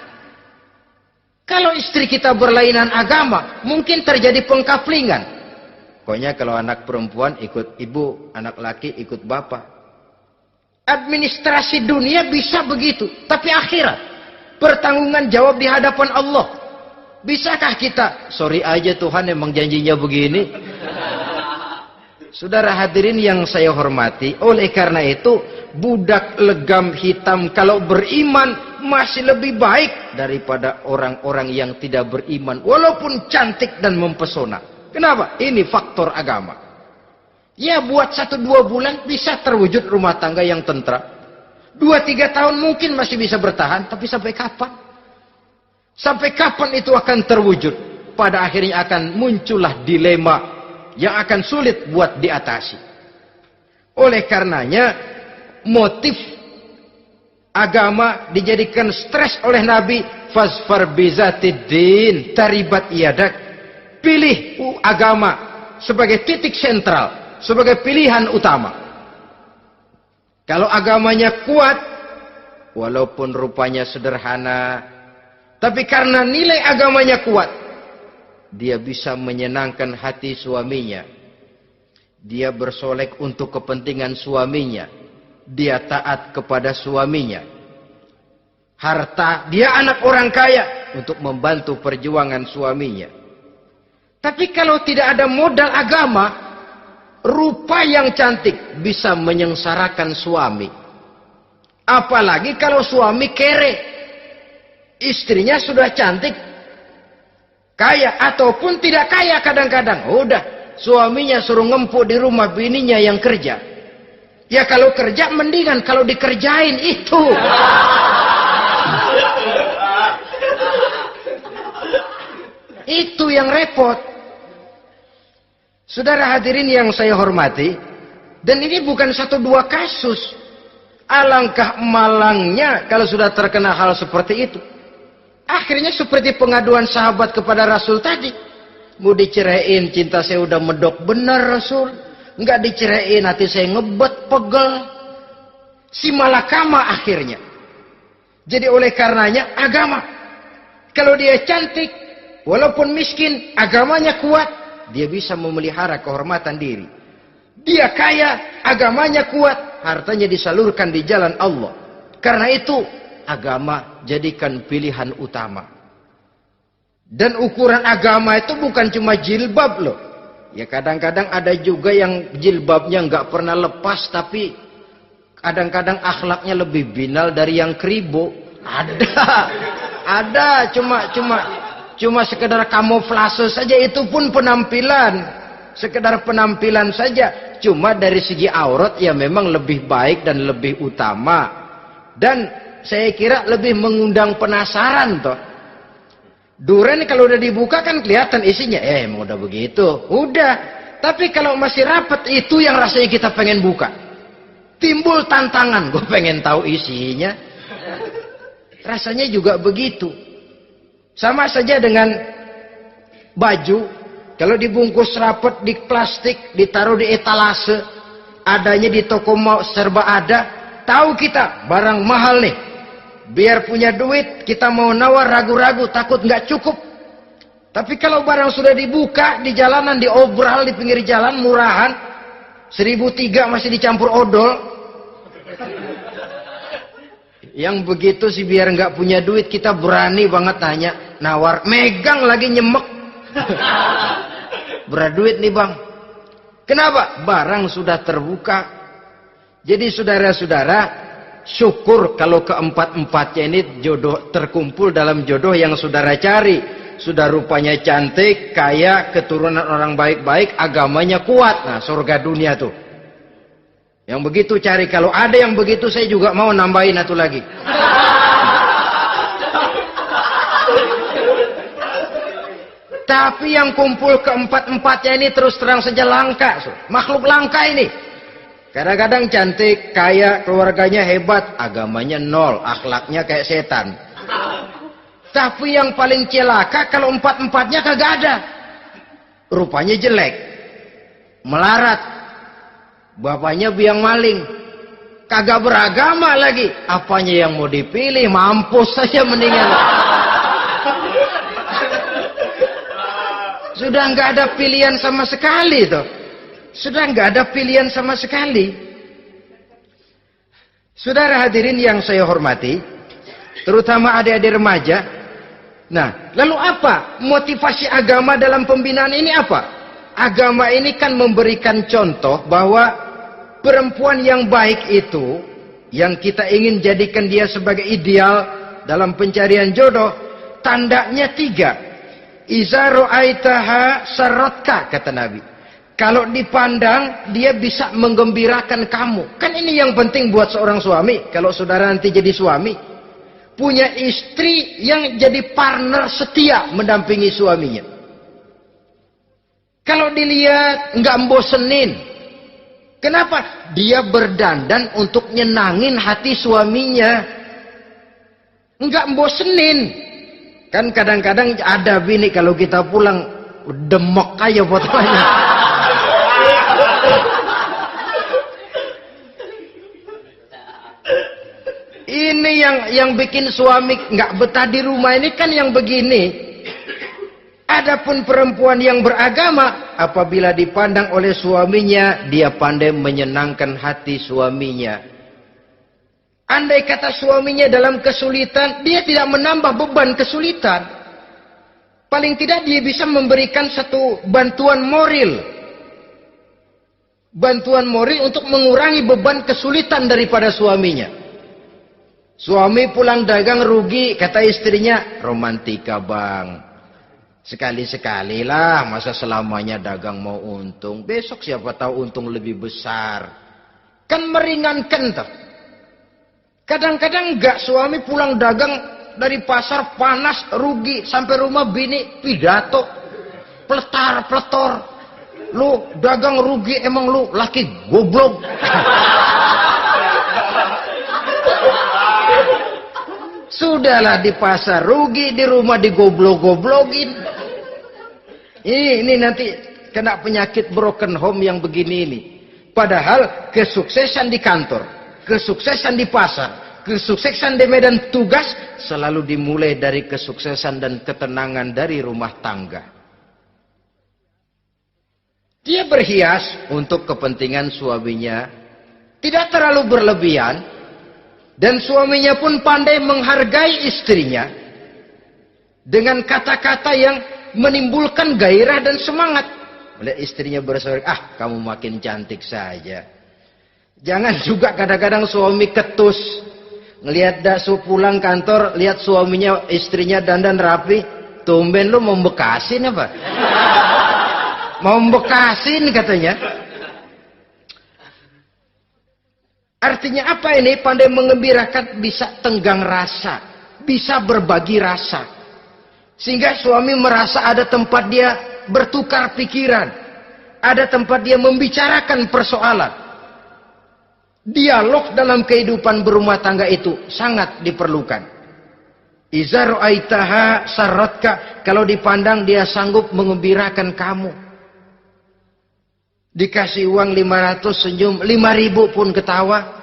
Kalau istri kita berlainan agama, mungkin terjadi pengkaplingan. Pokoknya kalau anak perempuan ikut ibu, anak laki ikut bapak. Administrasi dunia bisa begitu. Tapi akhirat, pertanggungan jawab di hadapan Allah. Bisakah kita? Sorry aja Tuhan emang janjinya begini. Saudara hadirin yang saya hormati, oleh karena itu budak legam hitam kalau beriman masih lebih baik daripada orang-orang yang tidak beriman walaupun cantik dan mempesona. Kenapa? Ini faktor agama. Ya buat 1-2 bulan bisa terwujud rumah tangga yang tentram. 2-3 tahun mungkin masih bisa bertahan, tapi sampai kapan? Sampai kapan itu akan terwujud? Pada akhirnya akan muncullah dilema yang akan sulit buat diatasi. Oleh karenanya, motif agama dijadikan stres oleh Nabi. Fasfar bizatiddin taribat yadak. Pilih agama sebagai titik sentral, sebagai pilihan utama. Kalau agamanya kuat, walaupun rupanya sederhana, tapi karena nilai agamanya kuat, dia bisa menyenangkan hati suaminya. Dia bersolek untuk kepentingan suaminya. Dia taat kepada suaminya. Harta, dia anak orang kaya untuk membantu perjuangan suaminya. Tapi kalau tidak ada modal agama, rupa yang cantik bisa menyengsarakan suami. Apalagi kalau suami kere. Istrinya sudah cantik, kaya ataupun tidak kaya kadang-kadang. Udah, suaminya suruh ngempuk di rumah bininya yang kerja. Ya kalau kerja mendingan kalau dikerjain itu. Itu yang repot. Saudara hadirin yang saya hormati, dan ini bukan satu dua kasus. Alangkah malangnya kalau sudah terkena hal seperti itu. Akhirnya seperti pengaduan sahabat kepada Rasul tadi. Mau diceraiin, cinta saya udah medok benar Rasul. Enggak diceraiin, hati saya ngebet, pegel. Si malakama akhirnya. Jadi oleh karenanya agama. Kalau dia cantik, walaupun miskin, agamanya kuat, dia bisa memelihara kehormatan diri. Dia kaya, agamanya kuat, hartanya disalurkan di jalan Allah. Karena itu, agama jadikan pilihan utama. Dan ukuran agama itu bukan cuma jilbab loh. Ya kadang-kadang ada juga yang jilbabnya nggak pernah lepas, tapi kadang-kadang akhlaknya lebih binal dari yang kribo. Ada, cuma sekedar kamuflase saja, itu pun penampilan. Sekedar penampilan saja. Cuma dari segi aurat ya memang lebih baik dan lebih utama. Dan saya kira lebih mengundang penasaran toh. Duren kalau udah dibuka kan kelihatan isinya. Emang udah begitu. Udah. Tapi kalau masih rapat, itu yang rasanya kita pengen buka. Timbul tantangan. Gue pengen tahu isinya. Rasanya juga begitu. Sama saja dengan baju. Kalau dibungkus rapat di plastik, ditaruh di etalase, adanya di toko mau serba ada. Tahu kita barang mahal nih. Biar punya duit, kita mau nawar ragu-ragu, takut nggak cukup. Tapi kalau barang sudah dibuka di jalanan, diobral di pinggir jalan, murahan, 1.003 masih dicampur odol. Yang begitu sih biar nggak punya duit, kita berani banget tanya, nawar, megang lagi nyemek. Berat duit nih bang. Kenapa? Barang sudah terbuka. Jadi saudara-saudara, syukur kalau keempat-empatnya ini jodoh terkumpul dalam jodoh yang saudara cari. Sudah rupanya cantik, kaya, keturunan orang baik-baik, agamanya kuat. Nah, surga dunia tuh. Yang begitu cari. Kalau ada yang begitu, saya juga mau nambahin satu lagi. Tapi yang kumpul keempat-empatnya ini terus terang saja langka. Makhluk langka ini. Kadang-kadang cantik, kaya, keluarganya hebat, agamanya nol, akhlaknya kayak setan. Tapi yang paling celaka kalau empat-empatnya kagak ada. Rupanya jelek. Melarat. Bapaknya biang maling. Kagak beragama lagi. Apanya yang mau dipilih? Mampus saja mendingan. Sudah nggak ada pilihan sama sekali tuh. Sudah nggak ada pilihan sama sekali. Saudara hadirin yang saya hormati, terutama adik-adik remaja. Nah, lalu apa motivasi agama dalam pembinaan ini apa? Agama ini kan memberikan contoh bahwa perempuan yang baik itu, yang kita ingin jadikan dia sebagai ideal dalam pencarian jodoh, tandanya 3. Iza ra'aitaha saratka, kata Nabi. Kalau dipandang, dia bisa menggembirakan kamu. Kan ini yang penting buat seorang suami. Kalau saudara nanti jadi suami, punya istri yang jadi partner setia mendampingi suaminya. Kalau dilihat nggak membosenin, Kenapa? Dia berdandan untuk nyenangin hati suaminya. Enggak bosenin. Kan kadang-kadang ada bini kalau kita pulang demok aja fotonya. Ini yang bikin suami nggak betah di rumah ini kan yang begini. Adapun perempuan yang beragama, apabila dipandang oleh suaminya, dia pandai menyenangkan hati suaminya. Andai kata suaminya dalam kesulitan, dia tidak menambah beban kesulitan. Paling tidak dia bisa memberikan satu bantuan moral. Bantuan moral untuk mengurangi beban kesulitan daripada suaminya. Suami pulang dagang rugi, kata istrinya, romantika bang. Sekali-sekali lah, masa selamanya dagang mau untung. Besok siapa tahu untung lebih besar. Kan meringankan tuh. Kadang-kadang enggak, suami pulang dagang dari pasar panas, rugi. Sampai rumah bini pidato. Peletar-peletor. Lu dagang rugi, emang lu laki goblok. Sudahlah di pasar rugi, di rumah digoblok-goblokin. Ini nanti kena penyakit broken home yang begini ini. Padahal kesuksesan di kantor, kesuksesan di pasar, kesuksesan di medan tugas selalu dimulai dari kesuksesan dan ketenangan dari rumah tangga. Dia berhias untuk kepentingan suaminya, tidak terlalu berlebihan. Dan suaminya pun pandai menghargai istrinya dengan kata-kata yang menimbulkan gairah dan semangat. Oleh istrinya bersorak, kamu makin cantik saja. Jangan juga kadang-kadang suami ketus. Ngelihat daksu pulang kantor, lihat suaminya, istrinya dandan rapi. Tumben lu mau bekasin apa? Mau bekasin katanya. Artinya apa ini? Pandai mengembirakan, bisa tenggang rasa, bisa berbagi rasa. Sehingga suami merasa ada tempat dia bertukar pikiran, ada tempat dia membicarakan persoalan. Dialog dalam kehidupan berumah tangga itu sangat diperlukan. Iza ra'aitaha sarratka, kalau dipandang dia sanggup mengembirakan kamu. Dikasih uang 500 senyum, 5.000 pun ketawa.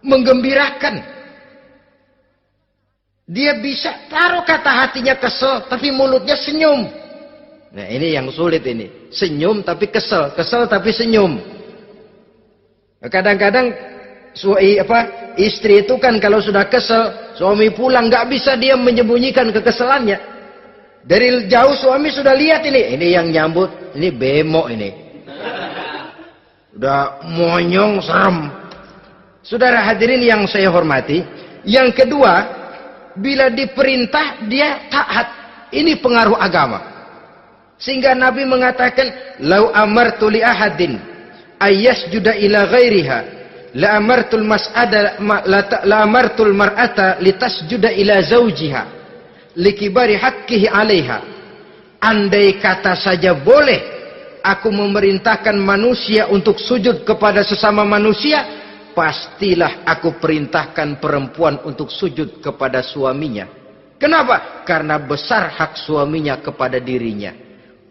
Menggembirakan. Dia bisa taruh kata hatinya kesel, tapi mulutnya senyum. Nah ini yang sulit ini. Senyum tapi kesel, kesel tapi senyum. Kadang-kadang istri itu kan kalau sudah kesel, suami pulang nggak bisa dia menyembunyikan kekesalannya. Dari jauh suami sudah lihat ini yang nyambut, ini bemo ini. Udah monyong, serem. Saudara hadirin yang saya hormati, yang kedua, bila diperintah dia taat. Ini pengaruh agama. Sehingga Nabi mengatakan, "Lau amartu li ahadin ayyasjuda ila ghairiha, la amartul mar'ata litasjuda ila zawjiha, likibari haqqihi 'alaiha." Andai kata saja boleh aku memerintahkan manusia untuk sujud kepada sesama manusia, pastilah aku perintahkan perempuan untuk sujud kepada suaminya. Kenapa? Karena besar hak suaminya kepada dirinya.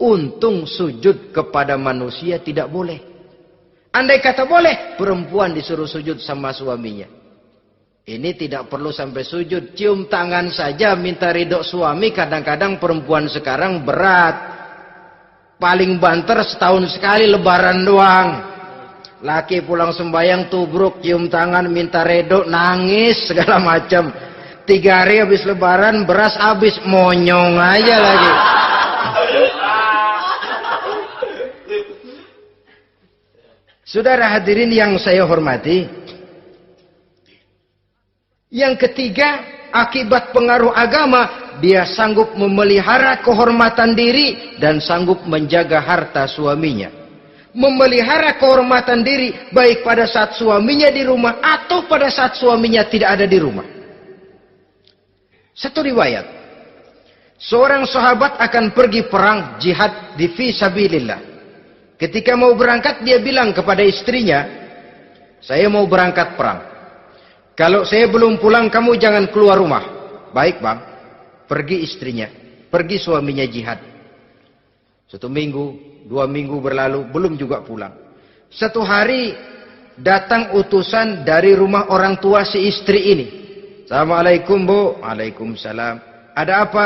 Untung sujud kepada manusia tidak boleh. Andai kata boleh, perempuan disuruh sujud sama suaminya. Ini tidak perlu sampai sujud, cium tangan saja minta ridho suami. Kadang-kadang perempuan sekarang berat. Paling banter setahun sekali lebaran doang. Laki pulang sembahyang tubruk, cium tangan, minta redo, nangis segala macam. 3 hari habis lebaran, beras habis, monyong aja lagi. Saudara hadirin yang saya hormati, yang ketiga, akibat pengaruh agama, dia sanggup memelihara kehormatan diri dan sanggup menjaga harta suaminya. Memelihara kehormatan diri baik pada saat suaminya di rumah atau pada saat suaminya tidak ada di rumah. Satu riwayat, seorang sahabat akan pergi perang jihad di fi sabilillah. Ketika mau berangkat dia bilang kepada istrinya, saya mau berangkat perang. Kalau saya belum pulang kamu jangan keluar rumah. Baik bang. Pergi istrinya. Pergi suaminya jihad. 1 minggu, 2 minggu berlalu belum juga pulang. 1 hari datang utusan dari rumah orang tua si istri ini. Assalamualaikum bu. Waalaikumsalam. Ada apa?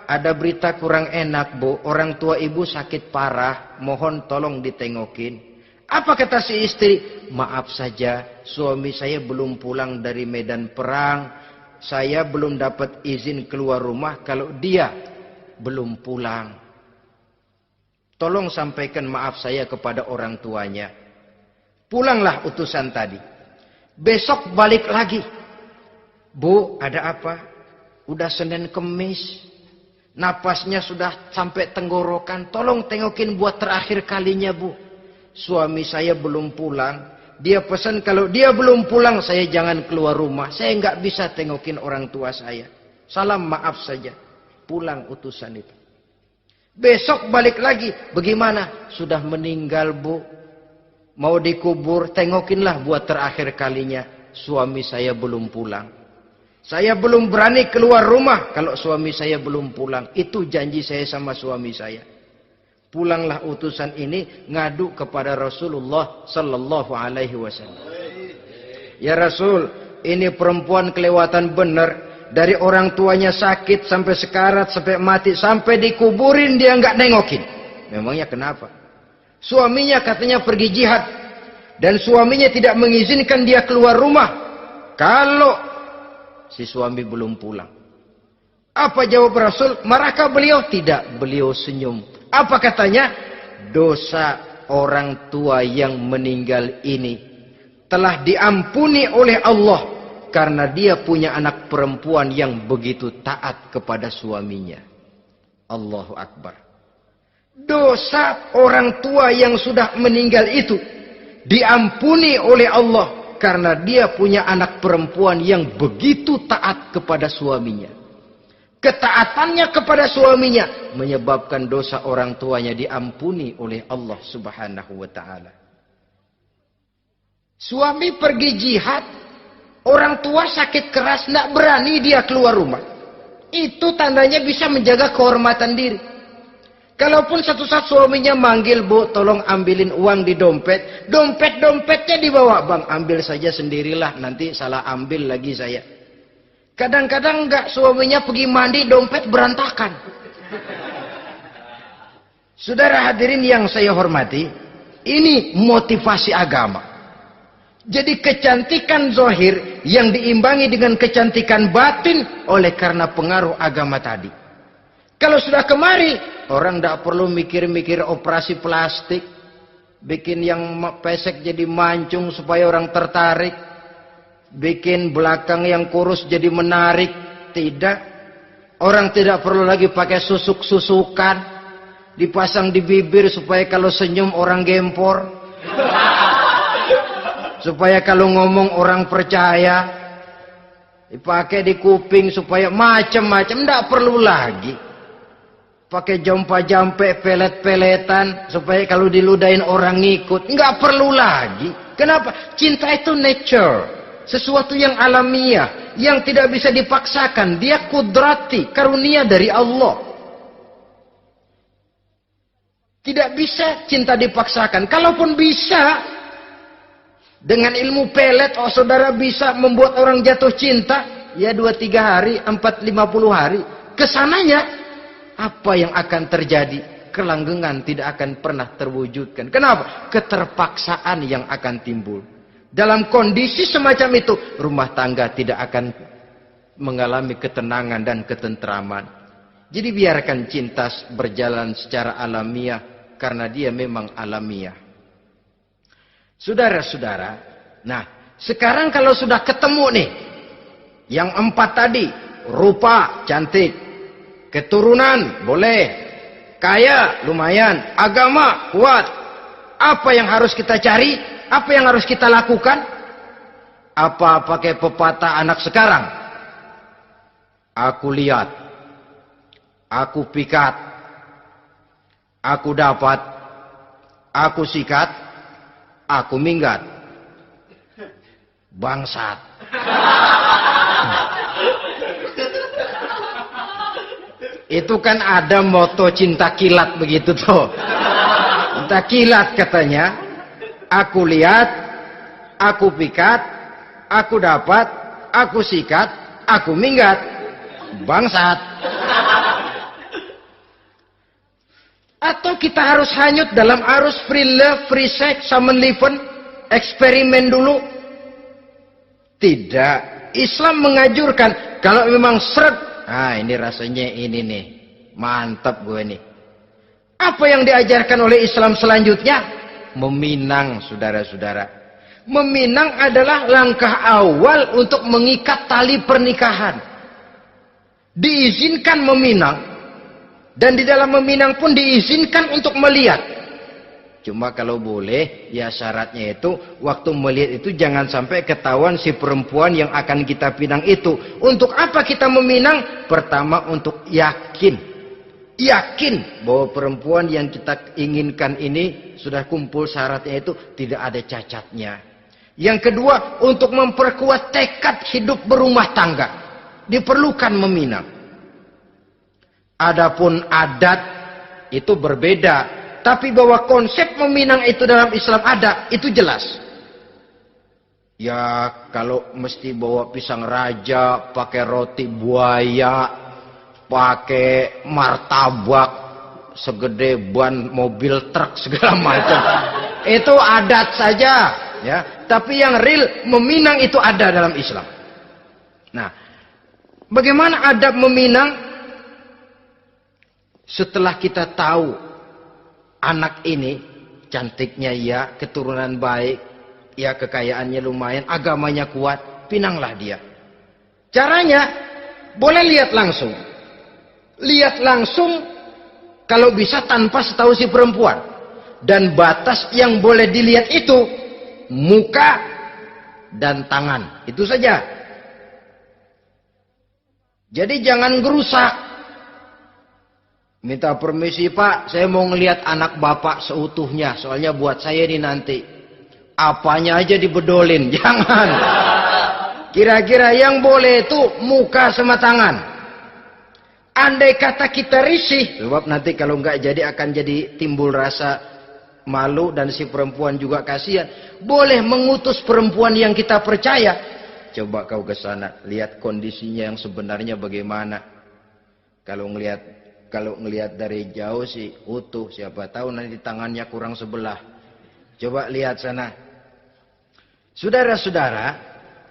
Ada berita kurang enak bu. Orang tua ibu sakit parah. Mohon tolong ditengokin. Apa kata si istri? Maaf saja, suami saya belum pulang dari medan perang. Saya belum dapat izin keluar rumah kalau dia belum pulang. Tolong sampaikan maaf saya kepada orang tuanya. Pulanglah utusan tadi. Besok balik lagi. Bu, ada apa? Udah Senin Kemis. Napasnya sudah sampai tenggorokan. Tolong tengokin buat terakhir kalinya bu. Suami saya belum pulang. Dia pesan kalau dia belum pulang saya jangan keluar rumah. Saya nggak bisa tengokin orang tua saya. Salam maaf saja. Pulang utusan itu. Besok balik lagi. Bagaimana? Sudah meninggal bu. Mau dikubur. Tengokinlah buat terakhir kalinya. Suami saya belum pulang. Saya belum berani keluar rumah kalau suami saya belum pulang. Itu janji saya sama suami saya. Pulanglah utusan ini ngadu kepada Rasulullah sallallahu alaihi wasallam. Ya Rasul, ini perempuan kelewatan benar. Dari orang tuanya sakit sampai sekarat, sampai mati, sampai dikuburin dia nggak nengokin. Memangnya kenapa? Suaminya katanya pergi jihad. Dan suaminya tidak mengizinkan dia keluar rumah. Kalau si suami belum pulang. Apa jawab Rasul? Marahkah beliau? Tidak, beliau senyum. Apa katanya? Dosa orang tua yang meninggal ini telah diampuni oleh Allah karena dia punya anak perempuan yang begitu taat kepada suaminya. Allahu Akbar. Dosa orang tua yang sudah meninggal itu diampuni oleh Allah karena dia punya anak perempuan yang begitu taat kepada suaminya. Ketaatannya kepada suaminya menyebabkan dosa orang tuanya diampuni oleh Allah Subhanahu wa taala. Suami pergi jihad, orang tua sakit keras, tidak berani dia keluar rumah. Itu tandanya bisa menjaga kehormatan diri. Kalaupun satu saat suaminya manggil, bu, tolong ambilin uang di dompet. Dompetnya dibawa, bang, ambil saja sendirilah, nanti salah ambil lagi saya. Kadang-kadang enggak, suaminya pergi mandi, dompet berantakan. Saudara hadirin yang saya hormati, ini motivasi agama. Jadi kecantikan zahir yang diimbangi dengan kecantikan batin oleh karena pengaruh agama tadi. Kalau sudah kemari, orang tidak perlu mikir-mikir operasi plastik, bikin yang pesek jadi mancung supaya orang tertarik. Bikin belakang yang kurus jadi menarik. Tidak. Orang tidak perlu lagi pakai susuk-susukan. Dipasang di bibir supaya kalau senyum orang gempor. Supaya kalau ngomong orang percaya. Dipakai di kuping supaya macam-macam. Tidak perlu lagi. Pakai jompa-jampe, pelet-peletan. Supaya kalau diludahin orang ngikut. Nggak perlu lagi. Kenapa? Cinta itu nature. Sesuatu yang alamiah, yang tidak bisa dipaksakan. Dia kudrati, karunia dari Allah. Tidak bisa cinta dipaksakan. Kalaupun bisa, dengan ilmu pelet, oh saudara bisa membuat orang jatuh cinta, ya 2-3 hari, 4-50 hari. Kesananya, apa yang akan terjadi? Kelanggengan tidak akan pernah terwujudkan. Kenapa? Keterpaksaan yang akan timbul. Dalam kondisi semacam itu, rumah tangga tidak akan mengalami ketenangan dan ketentraman. Jadi biarkan cinta berjalan secara alamiah, karena dia memang alamiah. Saudara-saudara, nah sekarang kalau sudah ketemu nih, yang 4 tadi, rupa cantik, keturunan boleh, kaya lumayan, agama kuat. Apa yang harus kita cari? Apa yang harus kita lakukan? Apa pakai pepatah anak sekarang? Aku lihat, aku pikat, aku dapat, aku sikat, aku minggat. Bangsat. Itu kan ada moto cinta kilat begitu tuh. Cinta kilat katanya. Aku lihat, aku pikat, aku dapat, aku sikat, aku minggat. Bangsat. Atau kita harus hanyut dalam arus free love, free sex, Samenlevend, eksperimen dulu? Tidak. Islam menganjurkan kalau memang seret, nah ini rasanya ini nih, mantap gue nih. Apa yang diajarkan oleh Islam selanjutnya? Meminang, saudara-saudara. Meminang adalah langkah awal untuk mengikat tali pernikahan. Diizinkan meminang. Dan di dalam meminang pun diizinkan untuk melihat. Cuma kalau boleh, ya syaratnya itu, waktu melihat itu jangan sampai ketahuan si perempuan yang akan kita pinang itu. Untuk apa kita meminang? Pertama, untuk yakin. Yakin bahwa perempuan yang kita inginkan ini sudah kumpul syaratnya itu, tidak ada cacatnya. Yang kedua, untuk memperkuat tekad hidup berumah tangga. Diperlukan meminang. Adapun adat itu berbeda, tapi bahwa konsep meminang itu dalam Islam ada, itu jelas. Ya kalau mesti bawa pisang raja, pakai roti buaya, pakai martabak segede ban mobil truk segala macam, itu adat saja, ya. Tapi yang real meminang itu ada dalam Islam. Nah, bagaimana adab meminang? Setelah kita tahu anak ini cantiknya ya, keturunan baik, ya kekayaannya lumayan, agamanya kuat, pinanglah dia. Caranya boleh lihat langsung. Lihat langsung kalau bisa tanpa setahu si perempuan. Dan batas yang boleh dilihat itu muka dan tangan. Itu saja. Jadi jangan gerusak. Minta permisi Pak, saya mau ngelihat anak bapak seutuhnya. Soalnya buat saya ini nanti. Apanya aja dibedolin, jangan. Kira-kira yang boleh itu muka sama tangan. Andai kata kita risih, sebab nanti kalau nggak jadi akan jadi timbul rasa malu dan si perempuan juga kasihan. Boleh mengutus perempuan yang kita percaya. Coba kau ke sana, lihat kondisinya yang sebenarnya bagaimana. Kalau ngelihat dari jauh sih utuh, siapa tahu nanti tangannya kurang sebelah. Coba lihat sana. Saudara-saudara,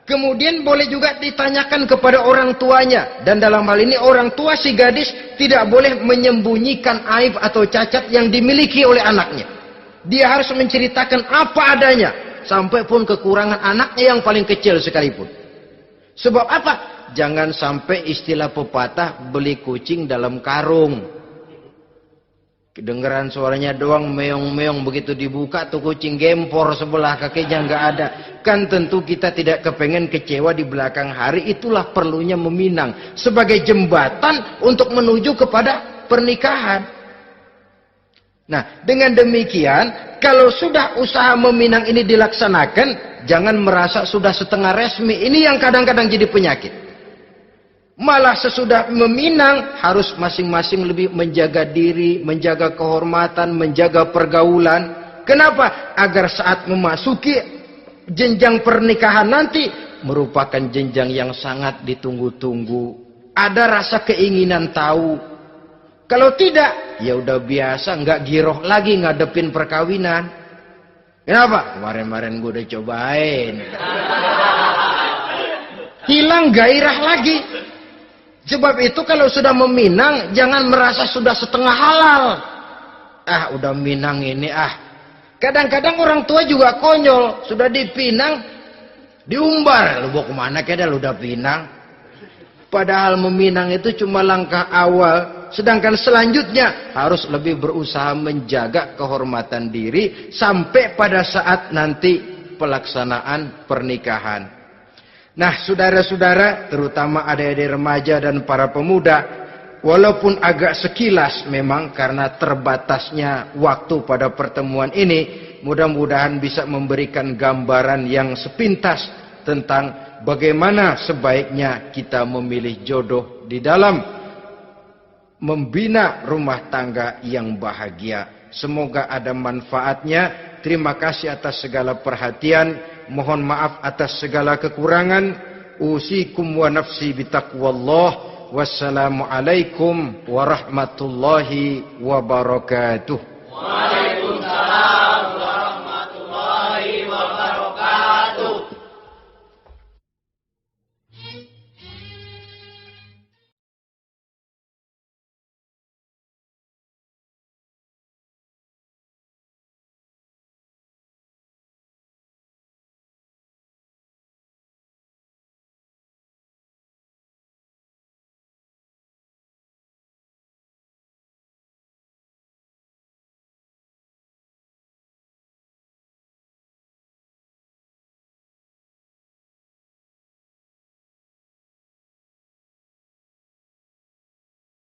kemudian boleh juga ditanyakan kepada orang tuanya. Dan dalam hal ini orang tua si gadis tidak boleh menyembunyikan aib atau cacat yang dimiliki oleh anaknya. Dia harus menceritakan apa adanya. Sampai pun kekurangan anaknya yang paling kecil sekalipun. Sebab apa? Jangan sampai istilah pepatah beli kucing dalam karung. Kedengeran suaranya doang meong-meong, begitu dibuka tuh kucing gempor sebelah kakinya nggak ada. Kan tentu kita tidak kepengen kecewa di belakang hari. Itulah perlunya meminang sebagai jembatan untuk menuju kepada pernikahan. Nah, dengan demikian kalau sudah usaha meminang ini dilaksanakan, jangan merasa sudah setengah resmi. Ini yang kadang-kadang jadi penyakit. Malah sesudah meminang harus masing-masing lebih menjaga diri, menjaga kehormatan, menjaga pergaulan. Kenapa? Agar saat memasuki jenjang pernikahan nanti merupakan jenjang yang sangat ditunggu-tunggu. Ada rasa keinginan tahu. Kalau tidak, ya udah biasa, nggak giroh lagi ngadepin perkawinan. Kenapa? Kemarin-kemarin gue udah cobain. Hilang gairah lagi. Sebab itu kalau sudah meminang, jangan merasa sudah setengah halal. Ah, udah minang ini Kadang-kadang orang tua juga konyol. Sudah dipinang, diumbar. Lu bawa kemana kayaknya lu udah pinang. Padahal meminang itu cuma langkah awal. Sedangkan selanjutnya harus lebih berusaha menjaga kehormatan diri. Sampai pada saat nanti pelaksanaan pernikahan. Nah, saudara-saudara, terutama adik-adik remaja dan para pemuda, walaupun agak sekilas memang karena terbatasnya waktu pada pertemuan ini, mudah-mudahan bisa memberikan gambaran yang sepintas tentang bagaimana sebaiknya kita memilih jodoh di dalam membina rumah tangga yang bahagia. Semoga ada manfaatnya. Terima kasih atas segala perhatian. Mohon maaf atas segala kekurangan. Usikum wa nafsi bitaqwallah. Wassalamualaikum warahmatullahi wabarakatuh.